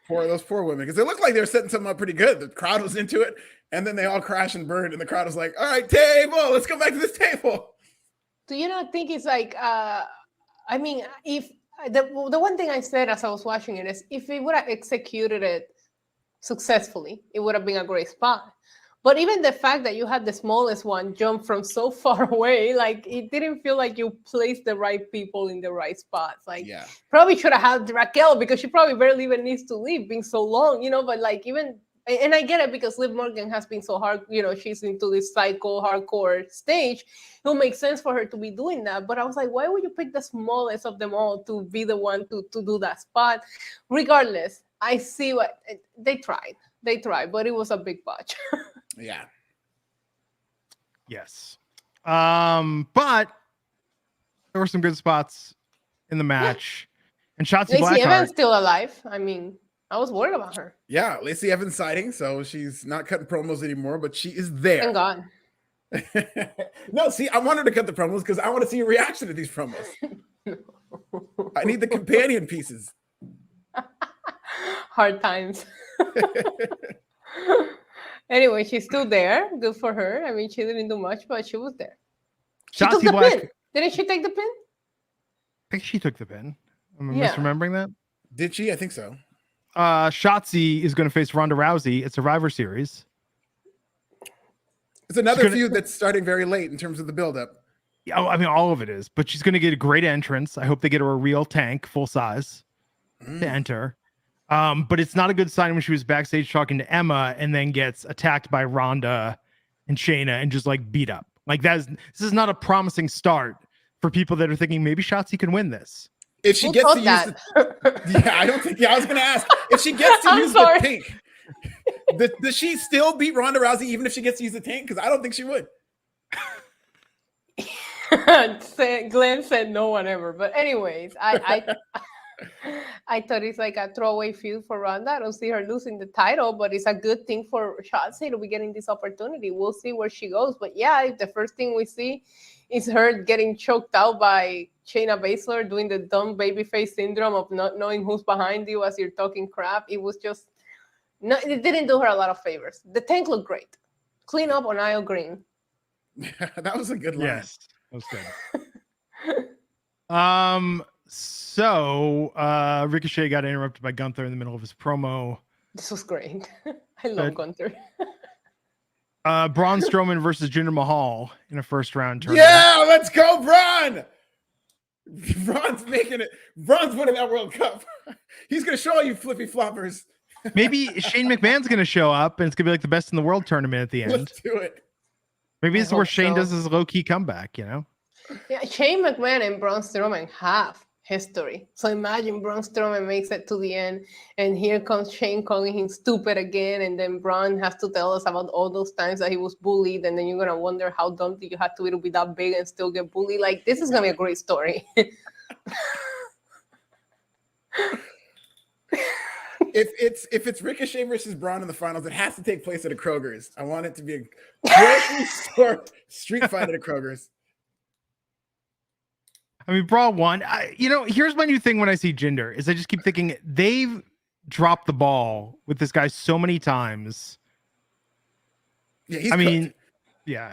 Those poor women, because it looked like they were setting something up pretty good. The crowd was into it, and then they all crashed and burned, and the crowd was like, all right, table, let's go back to this table. Do you not think it's like, I mean, if the one thing I said as I was watching it is if it would have executed it successfully, it would have been a great spot. But even the fact that you had the smallest one jump from so far away, like it didn't feel like you placed the right people in the right spots. Like probably should have had Raquel because she probably barely even needs to leave being so long, you know, but like even, and I get it because Liv Morgan has been so hard, you know, she's into this psycho hardcore stage. It'll make sense for her to be doing that. But I was like, why would you pick the smallest of them all to be the one to do that spot? Regardless, I see what they tried, but it was a big botch. Yeah. Yes. But there were some good spots in the match. And Shotzi Lacey Blackheart. Evans still alive. I mean, I was worried about her. Yeah, Lacey Evans sighting, so she's not cutting promos anymore, but she is there. Thank God. No, see, I want her to cut the promos because I want to see a reaction to these promos. I need the companion pieces. Hard times. Anyway, she's still there. Good for her. I mean, she didn't do much, but she was there. She took the pin. Didn't she take the pin? I think she took the pin. Am I misremembering that? Did she? I think so. Shotzi is going to face Ronda Rousey at Survivor Series. It's another feud that's starting very late in terms of the buildup. Yeah, I mean, all of it is. But she's going to get a great entrance. I hope they get her a real tank, full size, to enter. But it's not a good sign when she was backstage talking to Emma and then gets attacked by Ronda and Shayna and just like beat up. Like this is not a promising start for people that are thinking maybe Shotzi can win this. If she gets to use I don't think. Yeah, I was going to ask if she gets to use the tank. Does she still beat Ronda Rousey even if she gets to use the tank? Because I don't think she would. Glenn said no one ever. But anyways, I thought it's like a throwaway feud for Ronda. I don't see her losing the title, but it's a good thing for Shotzi to be getting this opportunity. We'll see where she goes. But yeah, if the first thing we see is her getting choked out by Shayna Baszler doing the dumb babyface syndrome of not knowing who's behind you as you're talking crap. It was just, no, it didn't do her a lot of favors. The tank looked great. Clean up on aisle green. That was a good line. Yes, that was good. So Ricochet got interrupted by Gunther in the middle of his promo. This was great. I love Gunther. Braun Strowman versus Jinder Mahal in a first round tournament. Yeah, let's go, Braun! Braun's making it. Braun's winning that World Cup. He's gonna show all you flippy floppers. Maybe Shane McMahon's gonna show up and it's gonna be like the best in the world tournament at the end. Let's do it. Maybe this is where Shane so. does his low-key comeback, you know? Yeah, Shane McMahon and Braun Strowman have history. So imagine Braun Strowman makes it to the end, and here comes Shane calling him stupid again, and then Braun has to tell us about all those times that he was bullied, and then you're gonna wonder how dumb did you have to be that big and still get bullied. Like, this is gonna be a great story. If it's Ricochet versus Braun in the finals, it has to take place at a Kroger's. I want it to be a grocery store street fight at a Kroger's. I mean, Braun won. Here's my new thing when I see Jinder is I just keep thinking they've dropped the ball with this guy so many times. Yeah,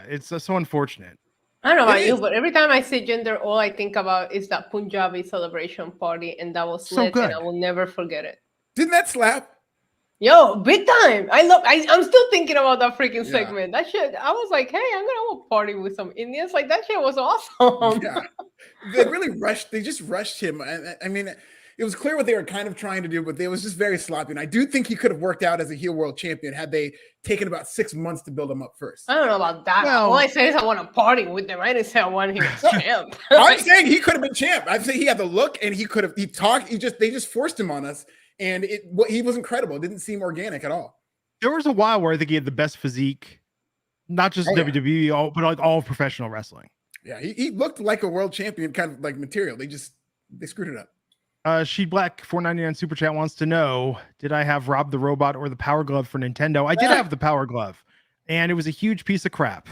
it's so unfortunate. I don't know about you, but every time I see Jinder, all I think about is that Punjabi celebration party, and that was So lit, good. and I will never forget it. Didn't that slap? Yo, big time. I'm still thinking about that freaking segment. That shit, I was like, hey, I'm gonna have a party with some Indians. Like, that shit was awesome. Yeah. They just rushed him. I mean, it was clear what they were kind of trying to do, but it was just very sloppy. And I do think he could have worked out as a heel world champion had they taken about 6 months to build him up first. I don't know about that. Well, all I say is I want to party with them. I didn't say I want him as champ. I'm saying he could have been champ. I'm saying he had the look and he talked. They just forced him on us. And he was incredible. It didn't seem organic at all. There was a while where I think he had the best physique, not just WWE, but like all of professional wrestling. Yeah, he looked like a world champion kind of like material. They screwed it up. She Black 499 Super Chat wants to know, did I have Rob the Robot or the Power Glove for Nintendo? I did have the Power Glove, and it was a huge piece of crap.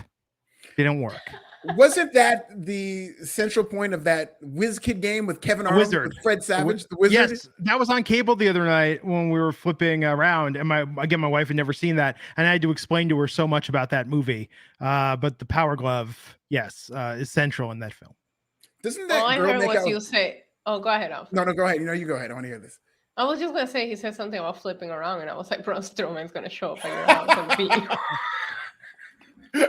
Didn't work. Wasn't that the central point of that WizKid game with Kevin Arnold, with Fred Savage, the Wizard? Yes, that was on cable the other night when we were flipping around, and my wife had never seen that, and I had to explain to her so much about that movie. But the Power Glove, yes, is central in that film. Doesn't that all I girl heard make was out... you say, oh, go ahead, Alfred. No, go ahead. You go ahead. I want to hear this. I was just going to say, he said something about flipping around, and I was like, Braun Strowman's going to show up at your house and beat you.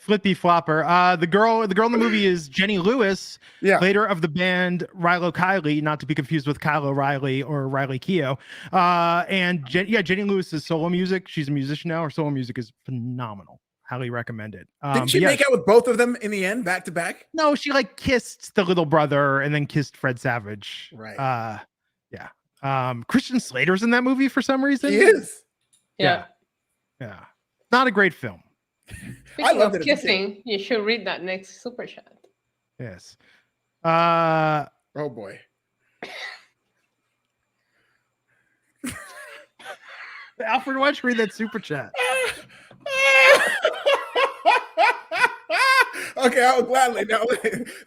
Flippy flopper. The girl in the movie is Jenny Lewis, later of the band Rilo Kiley, not to be confused with Kyle O'Reilly or Riley Keough. And Jenny Lewis's solo music. She's a musician now. Her solo music is phenomenal. Highly recommend it. Didn't she make out with both of them in the end, back to back? No, she like kissed the little brother and then kissed Fred Savage. Right. Christian Slater's in that movie for some reason. He is. Yeah. Not a great film. Speaking of kissing, you should read that next super chat. Yes. Oh boy. Alfred, why don't you read that super chat? Okay, I will gladly. Now,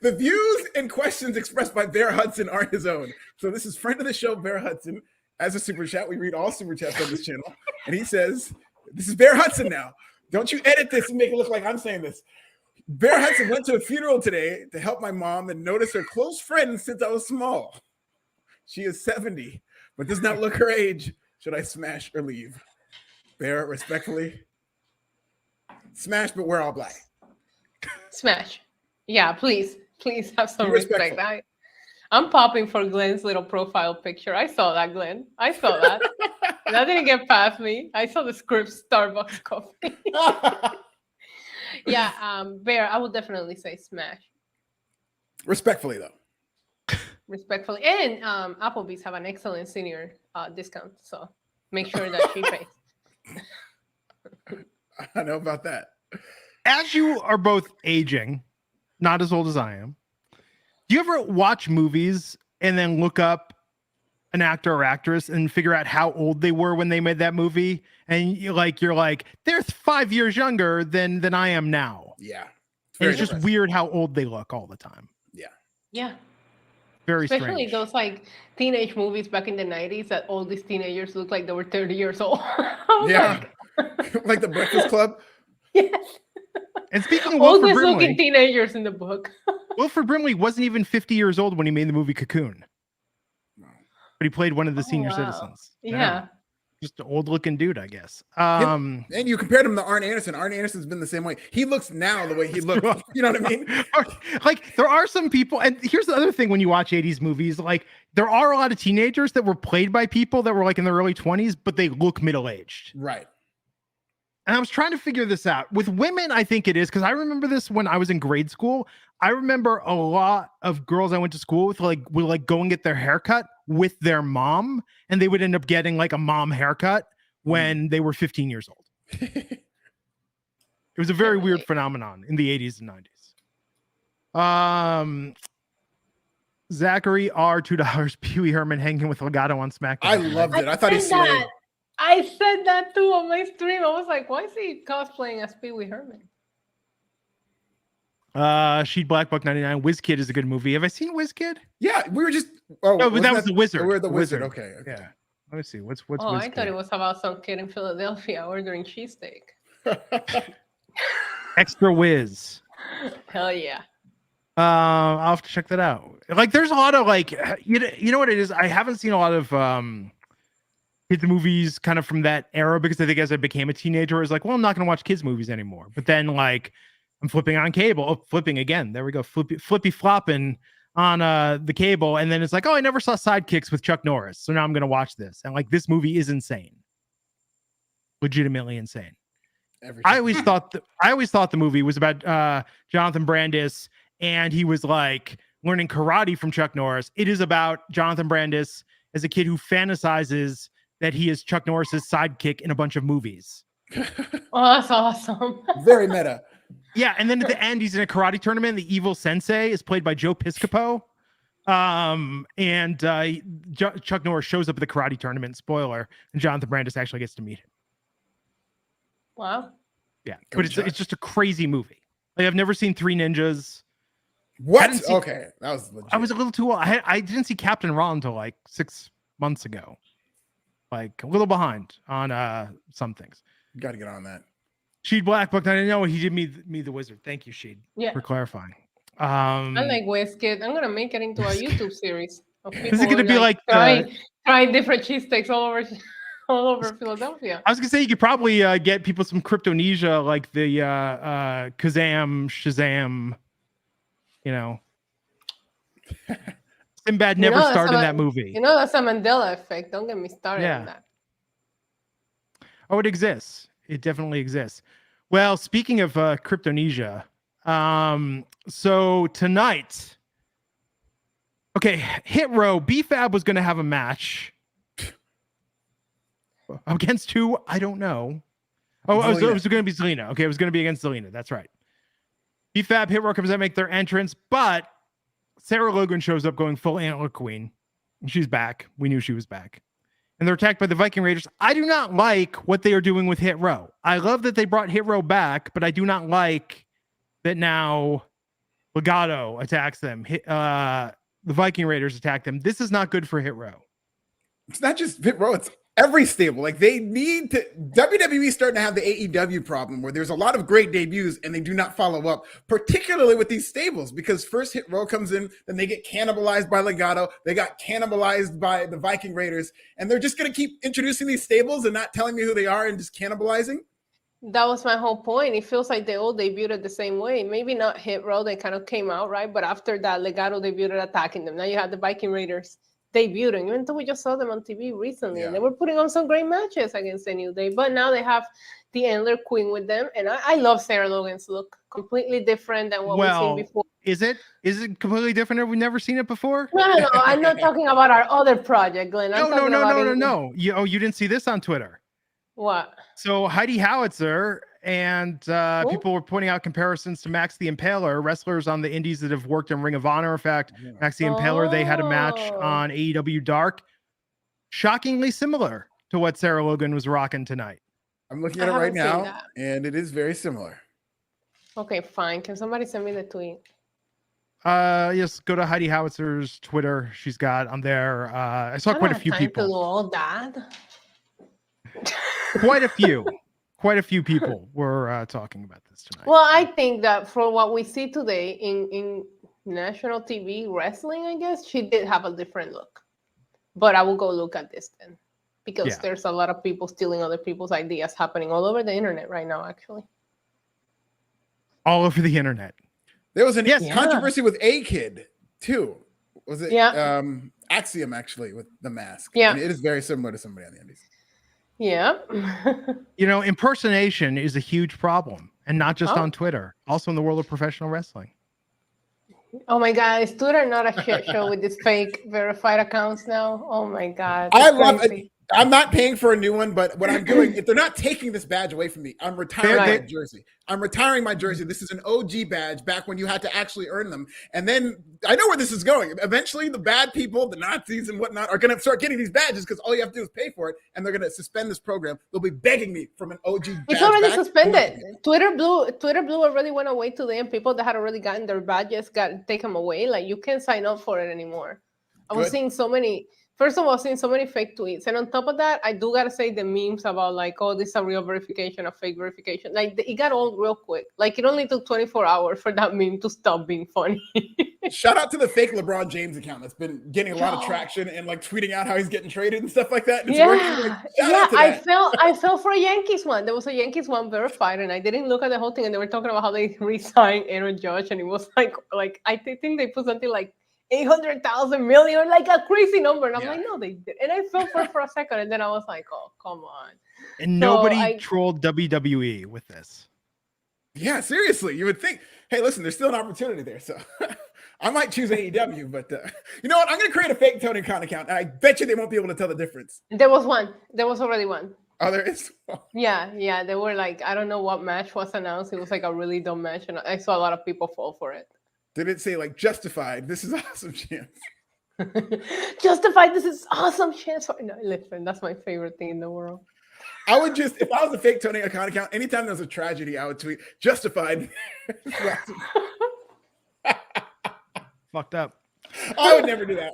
the views and questions expressed by Bear Hudson are his own. So this is friend of the show, Bear Hudson. As a super chat, we read all super chats on this channel. And he says, this is Bear Hudson now. Don't you edit this and make it look like I'm saying this. Bear Hudson went to a funeral today to help my mom and noticed her close friend since I was small. She is 70, but does not look her age. Should I smash or leave? Bear, respectfully. Smash, but we're all black. Smash. Yeah, please have some respect. I'm popping for Glenn's little profile picture. I saw that, Glenn. I saw that. That didn't get past me. I saw the script Starbucks coffee. Bear, I would definitely say smash. Respectfully, though. Respectfully. And Applebee's have an excellent senior discount. So make sure that she pays. I know about that. As you are both aging, not as old as I am, do you ever watch movies and then look up an actor or actress and figure out how old they were when they made that movie? And you're like, they're 5 years younger than I am now. Yeah. And it's just weird how old they look all the time. Yeah. Yeah. Very Especially strange. those like teenage movies back in the 90s that all these teenagers look like they were 30 years old. Yeah. Like The Breakfast Club. Yes. And speaking of Oldest Wilford looking Brimley, teenagers in the book. Wilford Brimley wasn't even 50 years old when he made the movie Cocoon. But he played one of the senior citizens. Yeah. Just an old looking dude, I guess. And you compared him to Arn Anderson. Arn Anderson's been the same way. He looks now the way he looked. You know what I mean? Like there are some people, and here's the other thing when you watch 80s movies, like there are a lot of teenagers that were played by people that were like in their early 20s, but they look middle-aged. Right. And I was trying to figure this out. With women, I think it is, because I remember this when I was in grade school. I remember a lot of girls I went to school with would go and get their haircut with their mom, and they would end up getting like a mom haircut when they were 15 years old. It was a very weird phenomenon in the 80s and 90s. Zachary R. $2. Pee Wee Herman hanging with Legato on SmackDown. I loved it. I thought he slayed. I said that too on my stream. I was like, why is he cosplaying as Pee Wee Herman? Sheed Black Buck 99. WizKid is a good movie. Have I seen WizKid? Yeah, we were just. Oh, that was the Wizard. We're the Wizard. Okay. Yeah. Let me see. What's Oh, WizKid? I thought it was about some kid in Philadelphia ordering cheesesteak. Extra Whiz. Hell yeah. I'll have to check that out. Like, there's a lot of you know what it is. I haven't seen a lot of kids movies kind of from that era, because I think as I became a teenager, I was like, well, I'm not going to watch kids movies anymore. But then I'm flipping on cable. Oh, flipping again. There we go. Flippy flopping on the cable, and then it's like, oh, I never saw Sidekicks with Chuck Norris, so now I'm going to watch this. And this movie is insane, legitimately insane. I always thought the movie was about Jonathan Brandis, and he was learning karate from Chuck Norris. It is about Jonathan Brandis as a kid who fantasizes that he is Chuck Norris's sidekick in a bunch of movies. Oh, that's awesome. Very meta. Yeah, and then at the end, he's in a karate tournament. The evil sensei is played by Joe Piscopo. Chuck Norris shows up at the karate tournament, spoiler, and Jonathan Brandis actually gets to meet him. Wow. Yeah, but it's just a crazy movie. I've never seen Three Ninjas. What? Okay, that was legit. I was a little too old. I didn't see Captain Raw until 6 months ago. A little behind on some things. Got to get on that. Sheed Black Book. I didn't know he did me the wizard. Thank you, Sheed, yeah, for clarifying. I like WizKid. I'm gonna make it into a YouTube series. Is it gonna be trying different cheesesteaks all over Philadelphia? I was gonna say you could probably get people some Cryptonesia, like the Kazam, Shazam. Sinbad never starred in that movie. That's a Mandela effect. Don't get me started on that. Oh, it exists. It definitely exists. Well, speaking of Cryptonesia, so tonight, Hit Row, BFAB was going to have a match against who? I don't know. Oh, it was going to be Zelina. Okay, it was going to be against Zelina. That's right. BFAB, Hit Row comes out, make their entrance, but Sarah Logan shows up going full Antler Queen. She's back. We knew she was back. And they're attacked by the Viking Raiders. I do not like what they are doing with Hit Row. I love that they brought Hit Row back, but I do not like that now Legato attacks them. The Viking Raiders attack them. This is not good for Hit Row. It's not just Hit Row. It's every stable. They need to. WWE starting to have the AEW problem where there's a lot of great debuts and they do not follow up, particularly with these stables, because first Hit Row comes in, then they get cannibalized by Legato. They got cannibalized by the Viking Raiders, and they're just going to keep introducing these stables and not telling me who they are and just cannibalizing. That was my whole point. It feels like they all debuted the same way. Maybe not Hit Row. They kind of came out, right? But after that, Legato debuted attacking them. Now you have the Viking Raiders debuting, even though we just saw them on TV recently, and they were putting on some great matches against the New Day. But now they have the Antler Queen with them, and I love Sarah Logan's look. Completely different than what we've seen before. Is it completely different? Have we never seen it before? No. I'm not talking about our other project, Glenn. No. You didn't see this on Twitter. What? So Heidi Howitzer and people were pointing out comparisons to Max the Impaler, wrestlers on the indies that have worked in Ring of Honor. In fact, Max the Impaler, they had a match on AEW Dark. Shockingly similar to what Sarah Logan was rocking tonight. I'm looking at it right now, and it is very similar. Okay, fine. Can somebody send me the tweet? Yes, go to Heidi Howitzer's Twitter. She's got on there. I saw quite a few people. To do all that. Quite a few. quite a few people were talking about this tonight. Well, I think that from what we see today in national TV wrestling, I guess she did have a different look. But I will go look at this then, because there's a lot of people stealing other people's ideas happening all over the internet right now, actually. All over the internet. There was an controversy with A-Kid too. Was it Axiom actually with the mask? Yeah. And it is very similar to somebody on the Indies. Yeah. Impersonation is a huge problem, and not just on Twitter, also in the world of professional wrestling. Oh my God, is Twitter not a shit show with these fake verified accounts now? Oh my God. I love it. I'm not paying for a new one, but what I'm doing, if they're not taking this badge away from me, I'm retiring my jersey. I'm retiring my jersey. This is an OG badge back when you had to actually earn them. And then I know where this is going. Eventually, the bad people, the Nazis and whatnot, are going to start getting these badges because all you have to do is pay for it. And they're going to suspend this program. They'll be begging me from an OG badge. It's already suspended. Twitter Blue already went away today, and people that had already gotten their badges got taken away. Like, you can't sign up for it anymore. I was seeing so many. First of all, seeing so many fake tweets. And on top of that, I do got to say the memes about like, oh, this is a real verification, a fake verification. Like, it got old real quick. Like, it only took 24 hours for that meme to stop being funny. Shout out to the fake LeBron James account that's been getting a lot of traction and like tweeting out how he's getting traded and stuff like that. It's I fell for a Yankees one. There was a Yankees one verified, and I didn't look at the whole thing. And they were talking about how they re-signed Aaron Judge, and it was like I think they put something like 800,000 million, like a crazy number. And I'm like, no, they did. And I fell for a second, and then I was like, oh, come on. And nobody trolled WWE with this. Yeah, seriously. You would think, hey, listen, there's still an opportunity there. So I might choose AEW, but you know what? I'm going to create a fake Tony Khan account, and I bet you they won't be able to tell the difference. There was one. There was already one. Oh, there is? Yeah. They were like, I don't know what match was announced. It was like a really dumb match, and I saw a lot of people fall for it. Did it say like justified? This is awesome chance. Justified. This is awesome chance. No, listen, that's my favorite thing in the world. I would just, if I was a fake Tony Khan account, anytime there's a tragedy, I would tweet justified. Fucked up. I would never do that.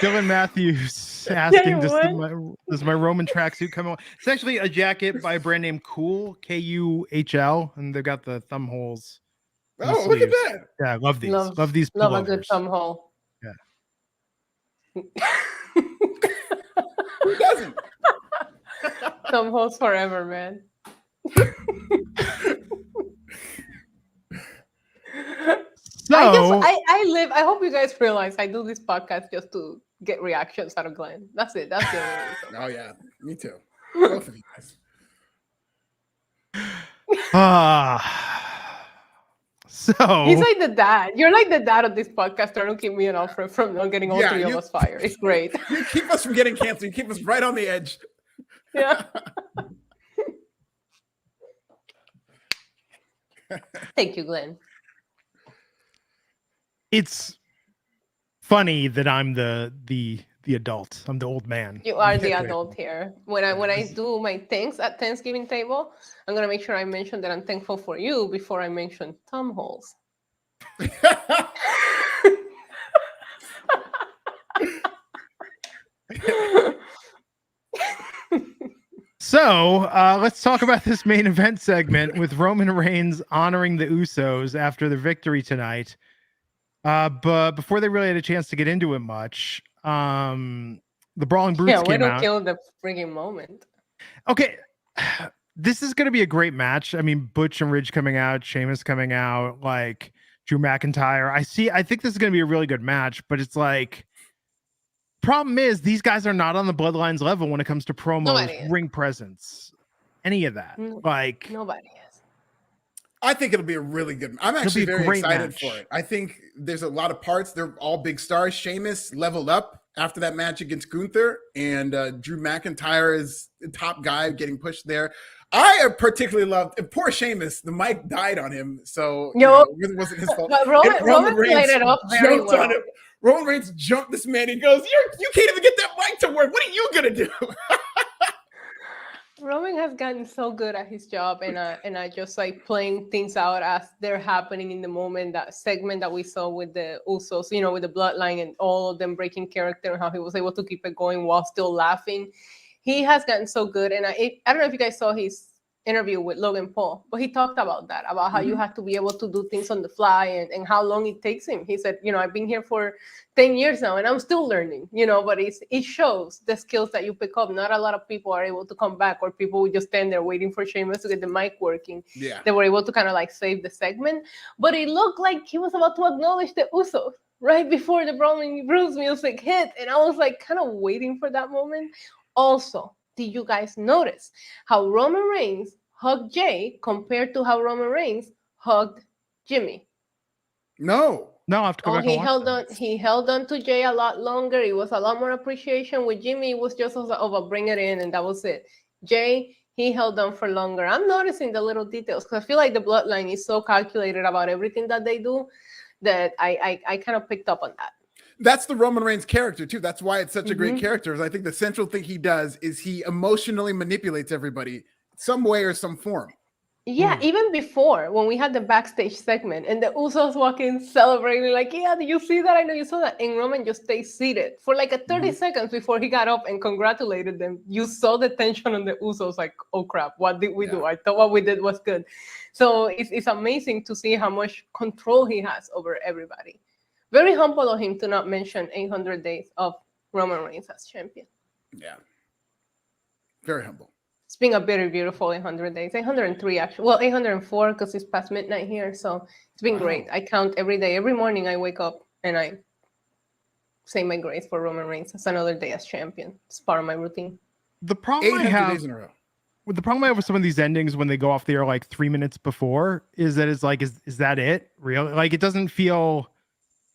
Dylan Matthews asking, does my Roman tracksuit come on? It's actually a jacket by a brand name Cool, Kuhl, and they've got the thumb holes. Oh, look at that. Yeah, I love these. Love these. Love a good thumb hole. Yeah. Who doesn't? Thumb holes forever, man. So I hope you guys realize I do this podcast just to get reactions out of Glenn. That's it. That's the only reason. Oh yeah, me too. Both of you guys. So he's like the dad. You're like the dad of this podcast, trying to keep me and Alfred from not getting all three of us fired. It's great. You keep us from getting canceled. You keep us right on the edge. Yeah. Thank you, Glenn. It's funny that I'm the adult. I'm the old man. You are the adult here. When I do my things at Thanksgiving table, I'm gonna make sure I mention that I'm thankful for you before I mention thumb holes. So let's talk about this main event segment with Roman Reigns honoring the Usos after the victory tonight. But before they really had a chance to get into it much, the Brawling Brutes came out. Kill the freaking moment. Okay, this is going to be a great match. I mean, Butch and Ridge coming out, Sheamus coming out, like Drew McIntyre. I think this is going to be a really good match, but it's like, problem is these guys are not on the Bloodlines level when it comes to promos, ring presence, any of that. Like nobody is. I think it'll be a really good. I'm actually very excited for it. I think there's a lot of parts. They're all big stars. Sheamus leveled up after that match against Gunther, and Drew McIntyre is the top guy getting pushed there. I particularly loved poor Sheamus. The mic died on him, so it wasn't his fault. But Roman played it off very well. On him. Roman Reigns jumped this man. He goes, "You can't even get that mic to work. What are you gonna do?" Roman has gotten so good at his job, and I just like playing things out as they're happening in the moment. That segment that we saw with the Usos, with the Bloodline and all of them breaking character, and how he was able to keep it going while still laughing. he has gotten so good. And I don't know if you guys saw his interview with Logan Paul, but he talked about that, about how you have to be able to do things on the fly and how long it takes him. He said, I've been here for 10 years now and I'm still learning, but it shows the skills that you pick up. Not a lot of people are able to come back, or people would just stand there waiting for Sheamus to get the mic working. Yeah. They were able to kind of like save the segment, but it looked like he was about to acknowledge the Usos right before the Bruce music hit. And I was like kind of waiting for that moment. Also, did you guys notice how Roman Reigns hugged Jay compared to how Roman Reigns hugged Jimmy? No, I have to go back and he watch held that. on. He held on to Jay a lot longer. It was a lot more appreciation. With Jimmy, it was just bring it in, and that was it. Jay, he held on for longer. I'm noticing the little details because I feel like the Bloodline is so calculated about everything that they do that I kind of picked up on that. That's the Roman Reigns character too. That's why it's such a great character. Is I think the central thing he does is he emotionally manipulates everybody some way or some form. Yeah, even before when we had the backstage segment and the Usos walking celebrating, like, yeah, did you see that? I know you saw that. And Roman just stayed seated for like 30 seconds before he got up and congratulated them. You saw the tension on the Usos, like, oh crap, what did we do? I thought what we did was good. So it's amazing to see how much control he has over everybody. Very humble of him to not mention 800 days of Roman Reigns as champion. Yeah. Very humble. It's been a very beautiful 800 days. 803 actually. Well, 804 because it's past midnight here. So it's been great. I count every day. Every morning I wake up and I say my grace for Roman Reigns. It's another day as champion. It's part of my routine. The problem I 800 have days in a row. the problem I have with some of these endings when they go off the air like 3 minutes before is that it's like, is that it? Really? Like, it doesn't feel,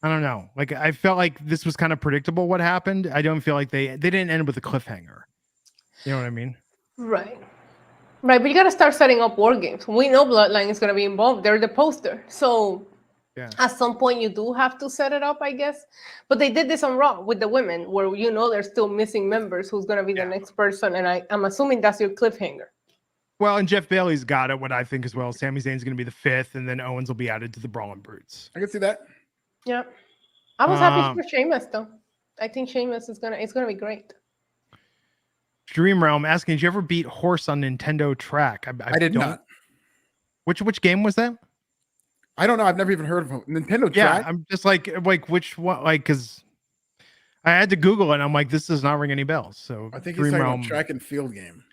I don't know. Like, I felt like this was kind of predictable what happened. I don't feel like they didn't end with a cliffhanger. You know what I mean? Right. Right, but you got to start setting up war games. We know Bloodline is going to be involved. They're the poster. So at some point you do have to set it up, I guess. But they did this on Raw with the women where, they're still missing members who's going to be the next person. And I'm assuming that's your cliffhanger. Well, and Jeff Bailey's got it, what I think as well. Sami Zayn's going to be the 5th, and then Owens will be added to the Brawling Brutes. I can see that. Yeah. I was happy for Sheamus, though. I think Sheamus it's gonna be great. Dream Realm asking, did you ever beat Horse on Nintendo Track? I did not. Which game was that? I don't know. I've never even heard of him. Nintendo Track. Yeah, I'm just like which one? Like, because I had to Google it, and I'm like, this does not ring any bells. So I think Dream he's talking Realm about track and field game.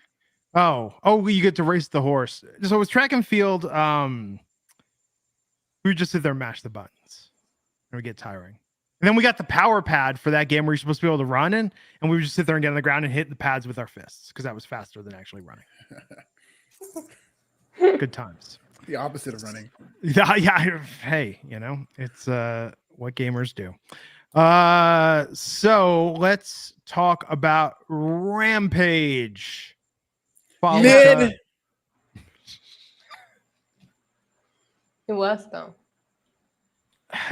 Oh, you get to race the horse. So it was track and field. We would just sit there and mash the buttons, and we get tiring. And then we got the power pad for that game where you're supposed to be able to run in, and we would just sit there and get on the ground and hit the pads with our fists because that was faster than actually running. Good times. The opposite of running. Yeah. Hey, it's what gamers do. So let's talk about Rampage. Mid. It was, though.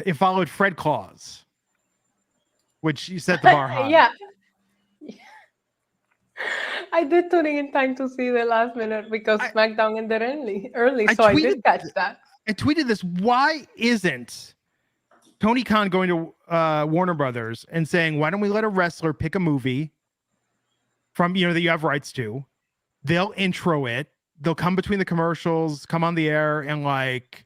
It followed Fred Claus, which you set the bar high. Yeah. I did tune in time to see the last minute because SmackDown ended early, so I did catch that. I tweeted this. Why isn't Tony Khan going to Warner Brothers and saying, why don't we let a wrestler pick a movie from, that you have rights to? They'll intro it. They'll come between the commercials, come on the air and like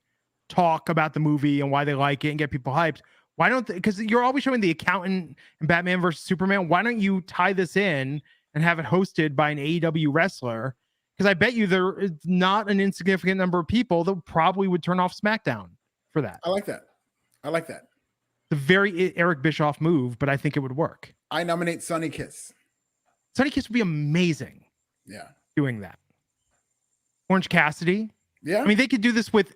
talk about the movie and why they like it and get people hyped. Why don't because you're always showing The Accountant and Batman versus Superman. Why don't you tie this in and have it hosted by an AEW wrestler? Because I bet you there is not an insignificant number of people that probably would turn off SmackDown for that. I like that. It's a very Eric Bischoff move, but I think it would work. I nominate Sonny Kiss. Sonny Kiss would be amazing. Yeah. Doing that. Orange Cassidy. Yeah. I mean, they could do this with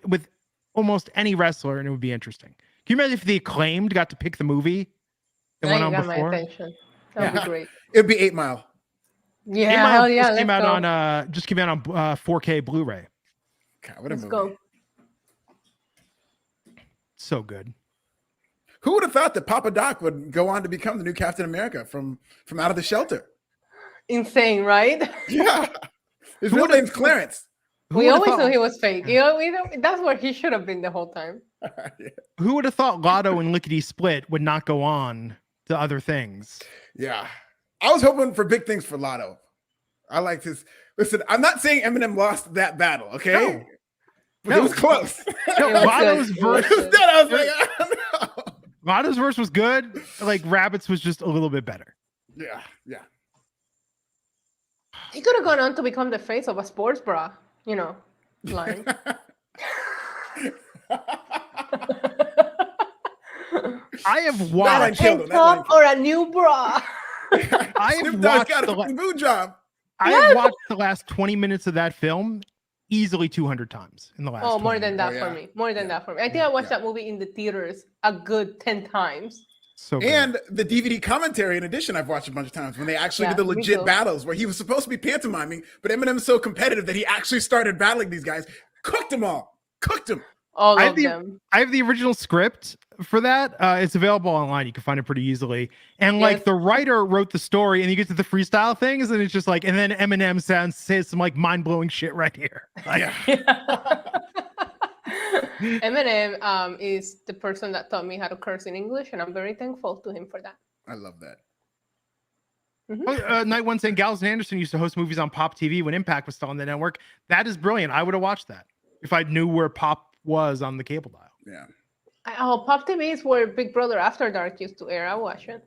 almost any wrestler and it would be interesting. Can you imagine if the Acclaimed got to pick the movie that went on before? My attention. That would be great. It would be 8 Mile. Yeah, hell yeah. Just came out on 4K Blu-ray. God, what a movie. Go. So good. Who would have thought that Papa Doc would go on to become the new Captain America from Out of the Shelter? Insane, right? Yeah. His real name's Clarence. We always knew he was fake. That's where he should have been the whole time. Yeah. Who would have thought Lotto and Lickety Split would not go on to other things? Yeah. I was hoping for big things for Lotto. I liked his. Listen, I'm not saying Eminem lost that battle, okay? No. But it was close. No, Lotto's verse. I was like, I don't know. Lotto's verse was good. Like Rabbit's was just a little bit better. Yeah. He could have gone on to become the face of a sports bra, line. I have That watched. killed him. Top or a new bra. I have watched got a fucking boot job. I have watched the last 20 minutes of that film easily 200 times in the last. Oh, more 20 than minutes. that for me. More than that for me. I think I watched that movie in the theaters a good 10 times. So good. And the DVD commentary, in addition, I've watched a bunch of times when they actually did the me legit too. battles where he was supposed to be pantomiming, but Eminem's so competitive that he actually started battling these guys, cooked them all, cooked them. All I of have them. I have the original script for that. It's available online. You can find it pretty easily. And like Yes. the writer wrote the story, and you get to the freestyle things, and it's just like, and then Eminem says some like mind blowing shit right here. Like, Eminem is the person that taught me how to curse in English, and I'm very thankful to him for that. I love that. Night One saying Gallows and Anderson used to host movies on Pop TV when Impact was still on the network. That is brilliant. I would have watched that if I knew where Pop was on the cable dial. Yeah. Pop TV is where Big Brother After Dark used to air. I watch it.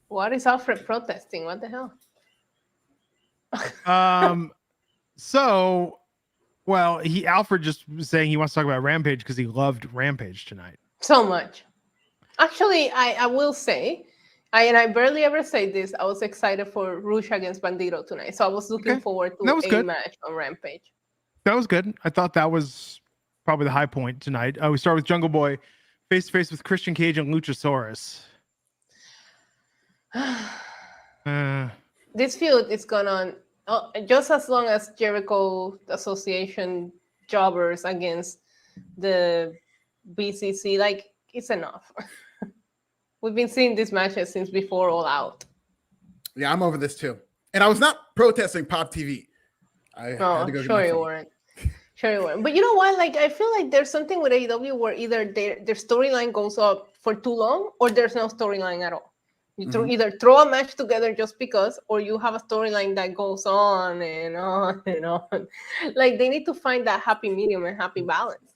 What is Alfred protesting? What the hell? So, well, Alfred just was saying he wants to talk about Rampage because he loved Rampage tonight. So much. Actually, I will say, I barely ever say this, I was excited for Rouge against Bandido tonight. So I was looking forward to a good. match on Rampage. That was good. I thought that was probably the high point tonight. We start with Jungle Boy face to face with Christian Cage and Luchasaurus. This feud is going on just as long as Jericho Association jobbers against the BCC. Like, it's enough. We've been seeing these matches since before All Out. Yeah, I'm over this too. And I was not protesting Pop TV. I had to go Sure you weren't. But you know what? Like, I feel like there's something with AEW where either their storyline goes up for too long or there's no storyline at all. You either throw a match together just because, or you have a storyline that goes on and on and on. Like, they need to find that happy medium and happy balance.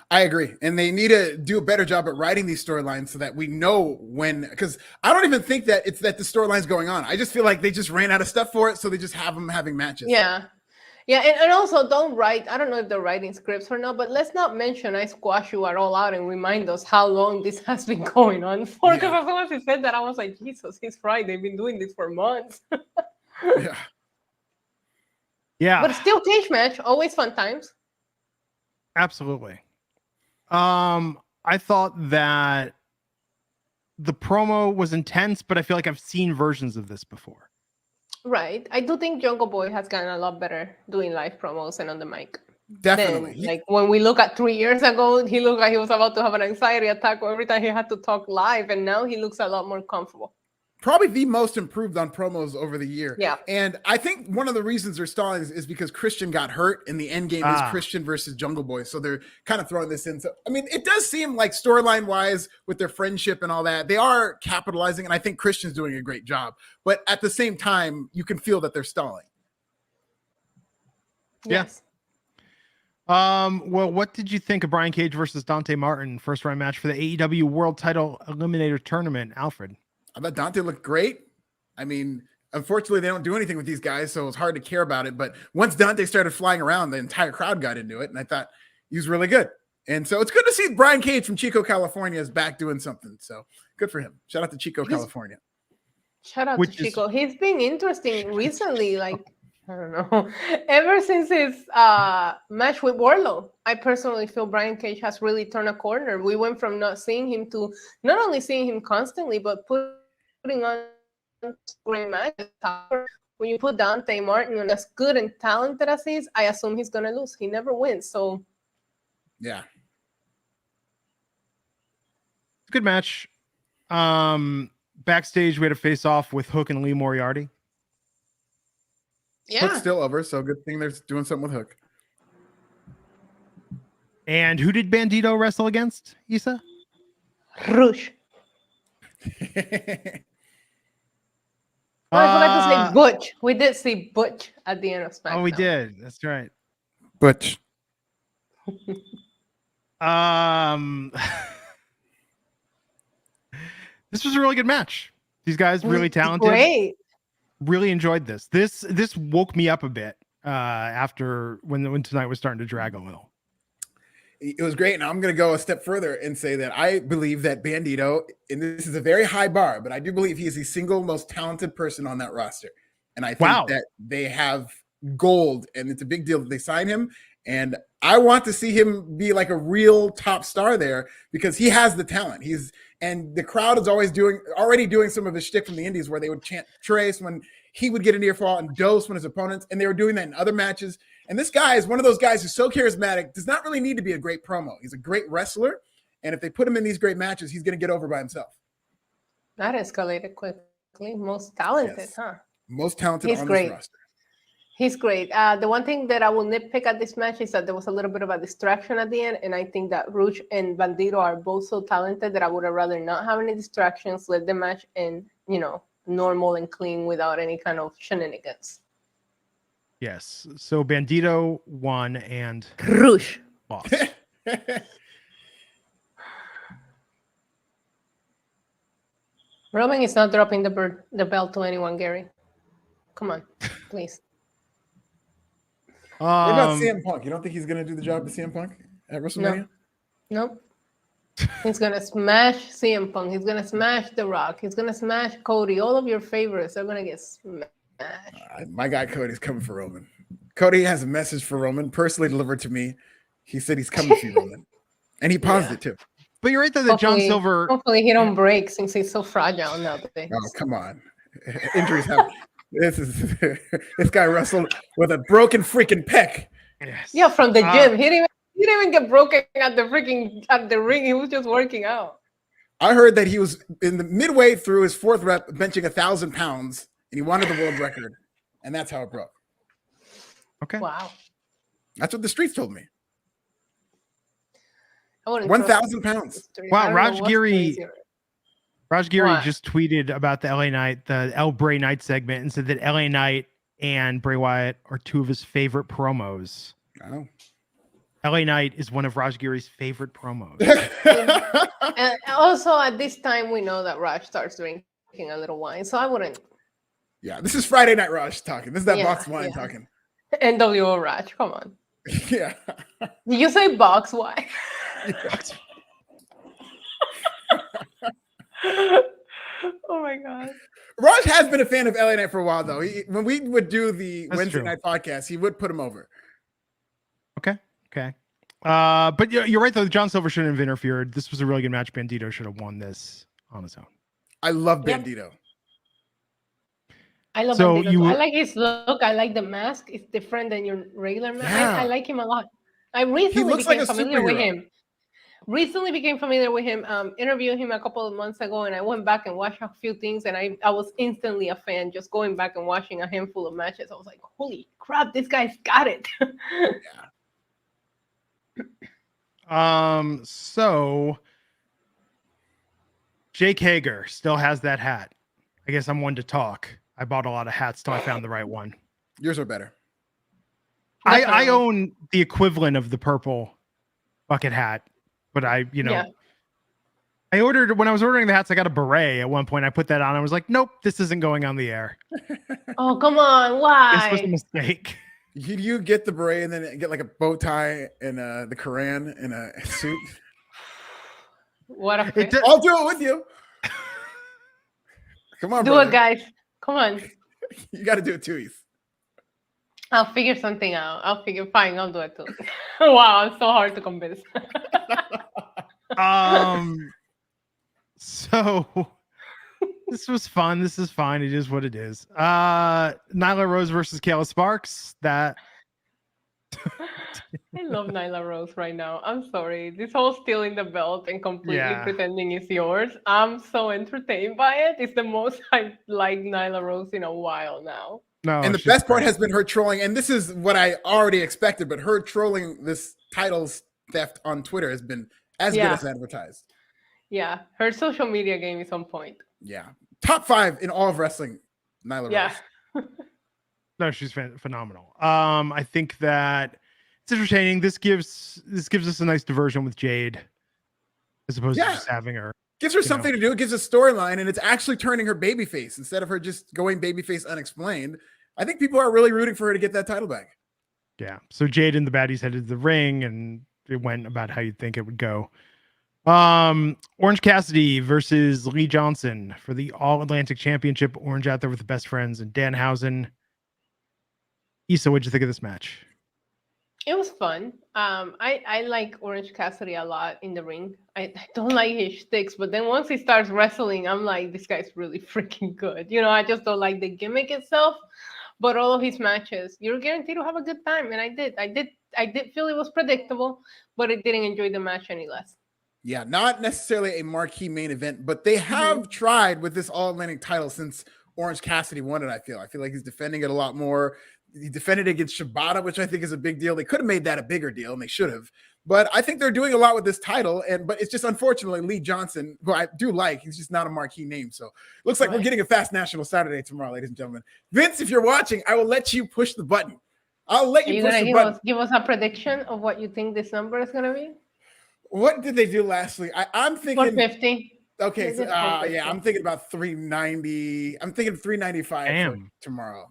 I agree. And they need to do a better job at writing these storylines so that we know when, because I don't even think that it's that the storyline's going on. I just feel like they just ran out of stuff for it. So they just have them having matches. Yeah. Yeah. And also don't write, I don't know if they're writing scripts or not, but let's not mention I Squash You at All Out and remind us how long this has been going on for. Because as soon as he said that, I was like, Jesus, he's right. They've been doing this for months. Yeah. But still cage match, always fun times. Absolutely. I thought that the promo was intense, but I feel like I've seen versions of this before. Right. I do think Jungle Boy has gotten a lot better doing live promos and on the mic. Definitely. Like when we look at 3 years ago, he looked like he was about to have an anxiety attack every time he had to talk live. And now he looks a lot more comfortable. Probably the most improved on promos over the year. Yeah. And I think one of the reasons they're stalling is because Christian got hurt and the end game is Christian versus Jungle Boy. So they're kind of throwing this in. So, I mean, it does seem like storyline wise with their friendship and all that, they are capitalizing. And I think Christian's doing a great job. But at the same time, you can feel that they're stalling. Yes. Well, what did you think of Brian Cage versus Dante Martin first round match for the AEW World Title Eliminator Tournament, Alfred? I thought Dante looked great. I mean, unfortunately, they don't do anything with these guys, so it's hard to care about it. But once Dante started flying around, the entire crowd got into it, and I thought he was really good. And so it's good to see Brian Cage from Chico, California is back doing something. So good for him. Shout out to Chico, California. Shout out to Chico. He's been interesting recently, like, I don't know, ever since his match with Wardlow. I personally feel Brian Cage has really turned a corner. We went from not seeing him to not only seeing him constantly, but putting on great matches. When you put Dante Martin on as good and talented as he is, I assume he's going to lose. He never wins. So, yeah. Good match. Backstage, we had a face off with Hook and Lee Moriarty. yeah. Hook's still over, so good thing they're doing something with Hook. And who did Bandido wrestle against, Issa? Rouge. Oh, I forgot to say Butch. We did see Butch at the end of SmackDown. Oh, we did. That's right. Butch. This was a really good match. These guys really talented. Great. Really enjoyed this. This woke me up a bit after when tonight was starting to drag a little. It was great. And I'm going to go a step further and say that I believe that Bandido, and this is a very high bar, but I do believe he is the single most talented person on that roster. And I think that they have gold, and it's a big deal that they sign him. And I want to see him be like a real top star there because he has the talent. And the crowd is already doing some of his shtick from the indies where they would chant Trace when he would get a near fall and dose when his opponents, and they were doing that in other matches. And this guy is one of those guys who's so charismatic, does not really need to be a great promo. He's a great wrestler. And if they put him in these great matches, he's going to get over by himself. That escalated quickly. Most talented, huh? Most talented on this roster. He's great. The one thing that I will nitpick at this match is that there was a little bit of a distraction at the end, and I think that Rouge and Bandido are both so talented that I would have rather not have any distractions, let the match end, normal and clean without any kind of shenanigans. Yes. So Bandido won and Rouge lost. Roman is not dropping the belt to anyone, Gary. Come on, please. What about CM Punk? You don't think he's going to do the job of CM Punk at WrestleMania? No. He's going to smash CM Punk. He's going to smash The Rock. He's going to smash Cody. All of your favorites are going to get smashed. My guy Cody's coming for Roman. Cody has a message for Roman, personally delivered to me. He said he's coming for Roman. And he paused it too. But you're right though that John Silver... Hopefully he don't break since he's so fragile nowadays. Oh, come on. Injuries happen. This guy wrestled with a broken freaking pec. Yes. Yeah, from the gym. He didn't even get broken at the ring. He was just working out. I heard that he was in the midway through his fourth rep benching 1,000 pounds, and he wanted the world record, and that's how it broke. Okay. Wow. That's what the streets told me. 1,000 pounds. Wow, Raj Giri just tweeted about the El Bray Knight segment and said that LA Knight and Bray Wyatt are two of his favorite promos. Oh. LA Knight is one of Raj Giri's favorite promos. And also at this time, we know that Raj starts drinking a little wine, so I wouldn't. Yeah, this is Friday Night Raj talking. This is that box wine talking. NWO Raj, come on. Yeah. Did you say box wine? Oh my god. Raj has been a fan of LA Knight for a while, though. When we would do the Wednesday night podcast, he would put him over. Okay. But you're right, though. John Silver shouldn't have interfered. This was a really good match. Bandido should have won this on his own. I love Bandido. I love Bandido. I like his look. I like the mask. It's different than your regular mask. Yeah. I like him a lot. I recently became familiar with him. Interviewed him a couple of months ago, and I went back and watched a few things, and I was instantly a fan just going back and watching a handful of matches. I was like, holy crap, this guy's got it. So Jake Hager still has that hat. I guess I'm one to talk. I bought a lot of hats till I found the right one. Yours are better. I own the equivalent of the purple bucket hat, but I ordered, when I was ordering the hats, I got a beret at one point. I put that on. I was like, nope, this isn't going on the air. Oh, come on. Why? This was a mistake. You get the beret and then get like a bow tie and the Quran and a suit. What a I'll do it with you. Come on, do it, guys. Come on. You got to do it too, Heath. I'll figure something out. Fine, I'll do it too. Wow, I'm so hard to convince. So this was fun. This is fine. It is what it is. Nyla Rose versus Kayla Sparks. That I love Nyla Rose right now. I'm sorry. This whole stealing the belt and completely pretending it's yours. I'm so entertained by it. It's the most I've liked Nyla Rose in a while now. No, and the best part has been her trolling, and this is what I already expected, but her trolling this titles theft on Twitter has been as good as advertised. Yeah, her social media game is on point. Yeah. Top 5 in all of wrestling Nyla Yeah. Rose. No, she's phenomenal. I think that it's entertaining. This gives us a nice diversion with Jade, as opposed to just having her. Gives her something to do. It gives a storyline, and it's actually turning her babyface instead of her just going babyface unexplained. I think people are really rooting for her to get that title back. Yeah. So Jade and the baddies headed to the ring, and it went about how you'd think it would go. Orange Cassidy versus Lee Johnson for the All Atlantic Championship. Orange out there with the best friends and Danhausen. Issa, what'd you think of this match? It was fun. I like Orange Cassidy a lot in the ring. I don't like his shticks, but then once he starts wrestling, I'm like, this guy's really freaking good. I just don't like the gimmick itself, but all of his matches, you're guaranteed to have a good time. And I did feel it was predictable, but I didn't enjoy the match any less. Yeah, not necessarily a marquee main event, but they have tried with this All Atlantic title since Orange Cassidy won it. I feel like he's defending it a lot more. He defended against Shibata, which I think is a big deal. They could have made that a bigger deal, and they should have. But I think they're doing a lot with this title. But it's just unfortunately Lee Johnson, who I do like, he's just not a marquee name. So looks like we're getting a Fast National Saturday tomorrow, ladies and gentlemen. Vince, if you're watching, I will let you push the button. I'll let you push the button. Give us a prediction of what you think this number is going to be? What did they do last week? I'm thinking 450. Okay, so, yeah, I'm thinking about 390. I'm thinking 395 for tomorrow.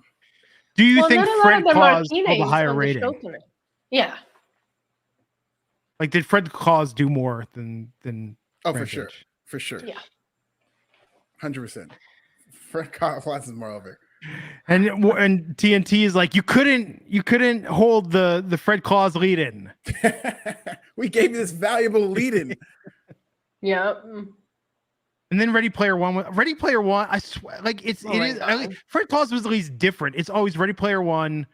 Do you think Fred Claus held a higher rating? Yeah. Like, did Fred Claus do more than? Oh, Rampage? for sure. Yeah. 100%. Fred Claus is more over. And TNT is like, you couldn't hold the Fred Claus lead in. We gave you this valuable lead in. Yeah. And then Ready Player One, I swear, like it is. Fred Claus was at least different. It's always Ready Player One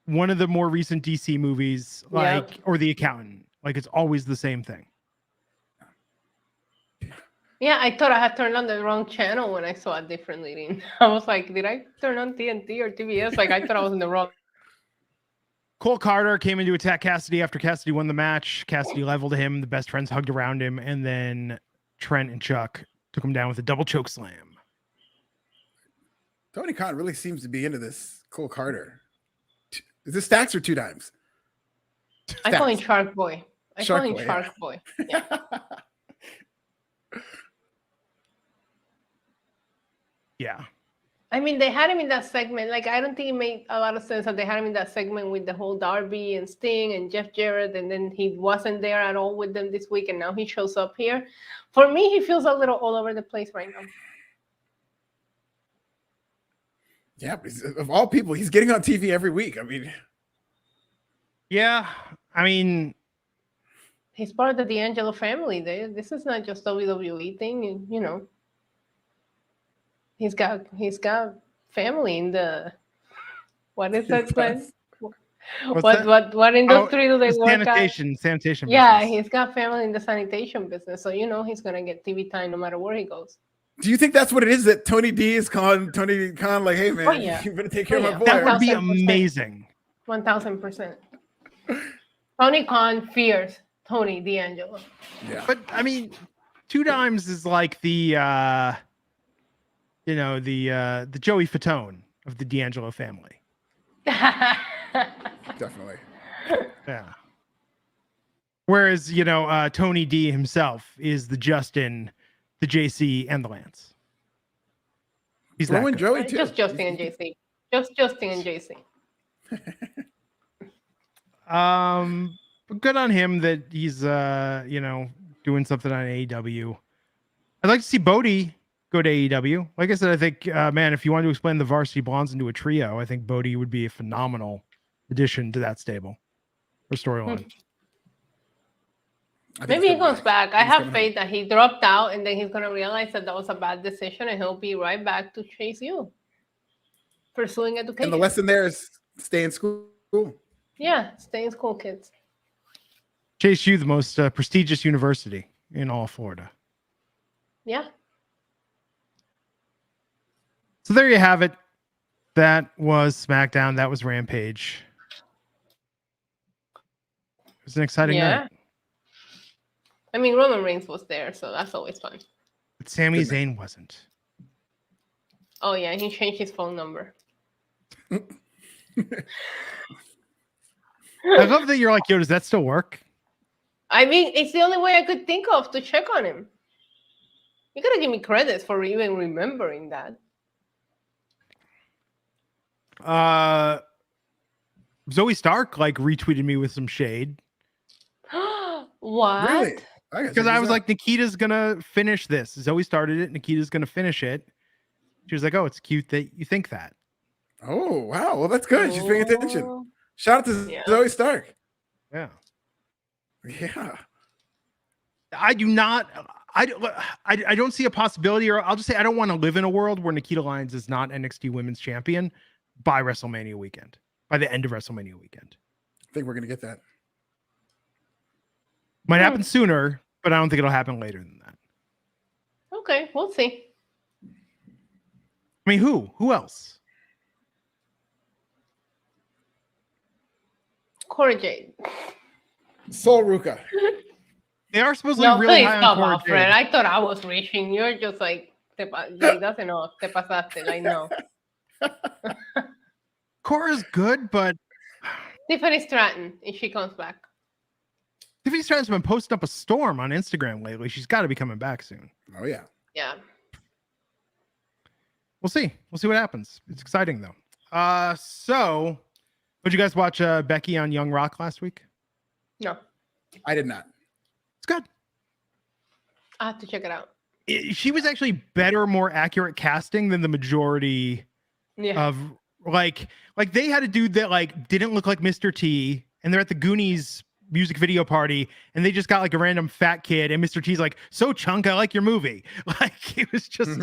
of the more recent DC movies, or The Accountant. Like, it's always the same thing. Yeah, I thought I had turned on the wrong channel when I saw a different leading. I was like, did I turn on TNT or TBS? Like, I thought I was in the wrong. Cole Carter came in to attack Cassidy after Cassidy won the match. Cassidy leveled him. The best friends hugged around him, and then Trent and Chuck took him down with a double choke slam. Tony Khan really seems to be into this Cole Carter. Is this Stacks or Two Dimes? I call him Shark Boy. Shark Boy. Yeah. Yeah. I mean, they had him in that segment. Like, I don't think it made a lot of sense that they had him in that segment with the whole Darby and Sting and Jeff Jarrett, and then he wasn't there at all with them this week, and now he shows up here. For me, he feels a little all over the place right now. Yeah, of all people, he's getting on TV every week. I mean, yeah, I mean, he's part of the D'Angelo family. This is not just WWE thing, you know. He's got family in the, what is that place? What industry do they work at? Sanitation. Yeah, business. he's got family in the sanitation business, so you know he's gonna get TV time no matter where he goes. Do you think that's what it is, that Tony D is calling Tony Khan like, hey man, you better take care of my boy? That would be amazing. 1000%. Tony Khan fears Tony D'Angelo. Yeah, but I mean, Two Dimes is like the the Joey Fatone of the D'Angelo family. Definitely. Yeah. Whereas, Tony D himself is the Justin, the JC, and the Lance. He's throwing Joey too. Just Justin and JC. Just Justin and JC. But good on him that he's doing something on AEW. I'd like to see Bodie go to AEW. Like I said, I think, if you want to explain the Varsity Blondes into a trio, I think Bodie would be a phenomenal addition to that stable or storyline. Maybe he comes back. I have faith that he dropped out and then he's going to realize that was a bad decision and he'll be right back to chase you. Pursuing education. And the lesson there is stay in school. Yeah, stay in school, kids. Chase U, the most prestigious university in all Florida. Yeah. So there you have it. That was SmackDown. That was Rampage. It was an exciting night. I mean, Roman Reigns was there, so that's always fun. But Sami Zayn wasn't. Oh yeah, he changed his phone number. I love that you're like, yo, does that still work? I mean, it's the only way I could think of to check on him. You gotta give me credit for even remembering that. Zoe Stark like retweeted me with some shade. What? Really? Because I was like, Nikita's gonna finish this. Zoe started it. Nikita's gonna finish it. She was like, "Oh, it's cute that you think that." Oh wow, well that's good. She's paying attention. Oh. Shout out to Zoe Stark. Yeah. Yeah. I do not. I don't see a possibility, or I'll just say I don't want to live in a world where Nikita Lyons is not NXT Women's Champion by WrestleMania weekend. By the end of WrestleMania weekend, I think we're gonna get that. might happen sooner, but I don't think it'll happen later than that. Okay, we'll see. I mean, who else? Cora Jade. Sol Ruka. They are supposedly No, really please high on stop, Cora Alfred. Jade. I thought I was reaching. You're just like, that's enough. Te pasaste. Like, no. Cora's good, but Tiffany Stratton, if she comes back. Tiffany Stratton's been posting up a storm on Instagram lately. She's got to be coming back soon. Oh yeah. Yeah. We'll see. We'll see what happens. It's exciting though. So did you guys watch Becky on Young Rock last week? No. I did not. It's good. I have to check it out. She was actually better, more accurate casting than the majority of like they had a dude that like didn't look like Mr. T, and they're at the Goonies music video party, and they just got like a random fat kid, and Mr. T's like, "So Chunk, I like your movie." Like it was just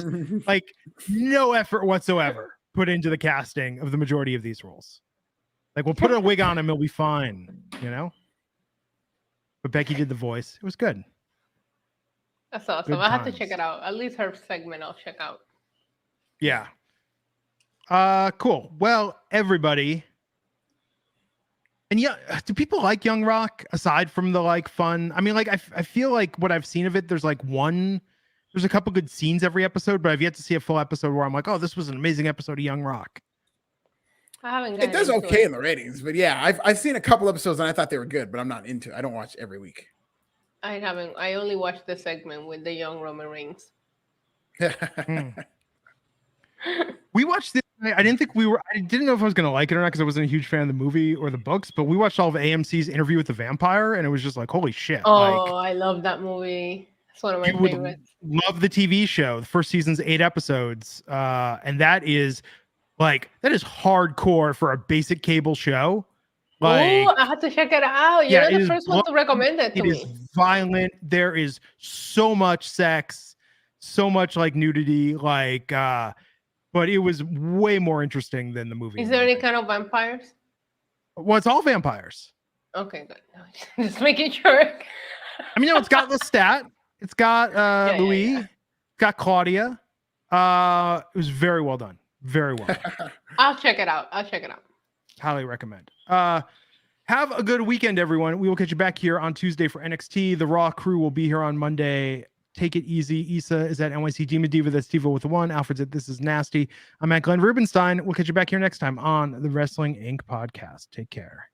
like no effort whatsoever put into the casting of the majority of these roles. Like we'll put a wig on him, he'll be fine, you know. But Becky did the voice. It was good. That's awesome. Good I have to times. check it out. At least her segment I'll check out. Yeah. Cool. Well, everybody. And yeah, do people like Young Rock aside from the like fun? I mean, like I feel like what I've seen of it, there's a couple good scenes every episode, but I've yet to see a full episode where I'm like, oh, this was an amazing episode of Young Rock. I haven't. It does okay in the ratings, but yeah, I've seen a couple episodes and I thought they were good, but I'm not into it. I don't watch every week. I haven't. I only watched the segment with the young Roman Reigns. We watched this. I didn't know if I was going to like it or not because I wasn't a huge fan of the movie or the books, but we watched all of AMC's Interview with the Vampire, and it was just like, holy shit. Oh, like, I love that movie. It's one of my you would favorites. love the TV show. The first season's 8 episodes. And that is hardcore for a basic cable show. Like, I had to check it out. You're the first one to recommend it to me. It is violent. There is so much sex, so much like nudity, like but it was way more interesting than the movie. Is there any kind of vampires? Well, it's all vampires. Okay, good. No, just making sure. I mean, it's got Lestat, it's got Louis, it's got Claudia. It was very well done. Very well done. I'll check it out. Highly recommend. Have a good weekend, everyone. We will catch you back here on Tuesday for NXT. The Raw crew will be here on Monday. Take it easy. Issa is at NYC Demon Diva. That's Diva with a 1. Alfred's at This Is Nasty. I'm at Glenn Rubenstein. We'll catch you back here next time on the Wrestling Inc. podcast. Take care.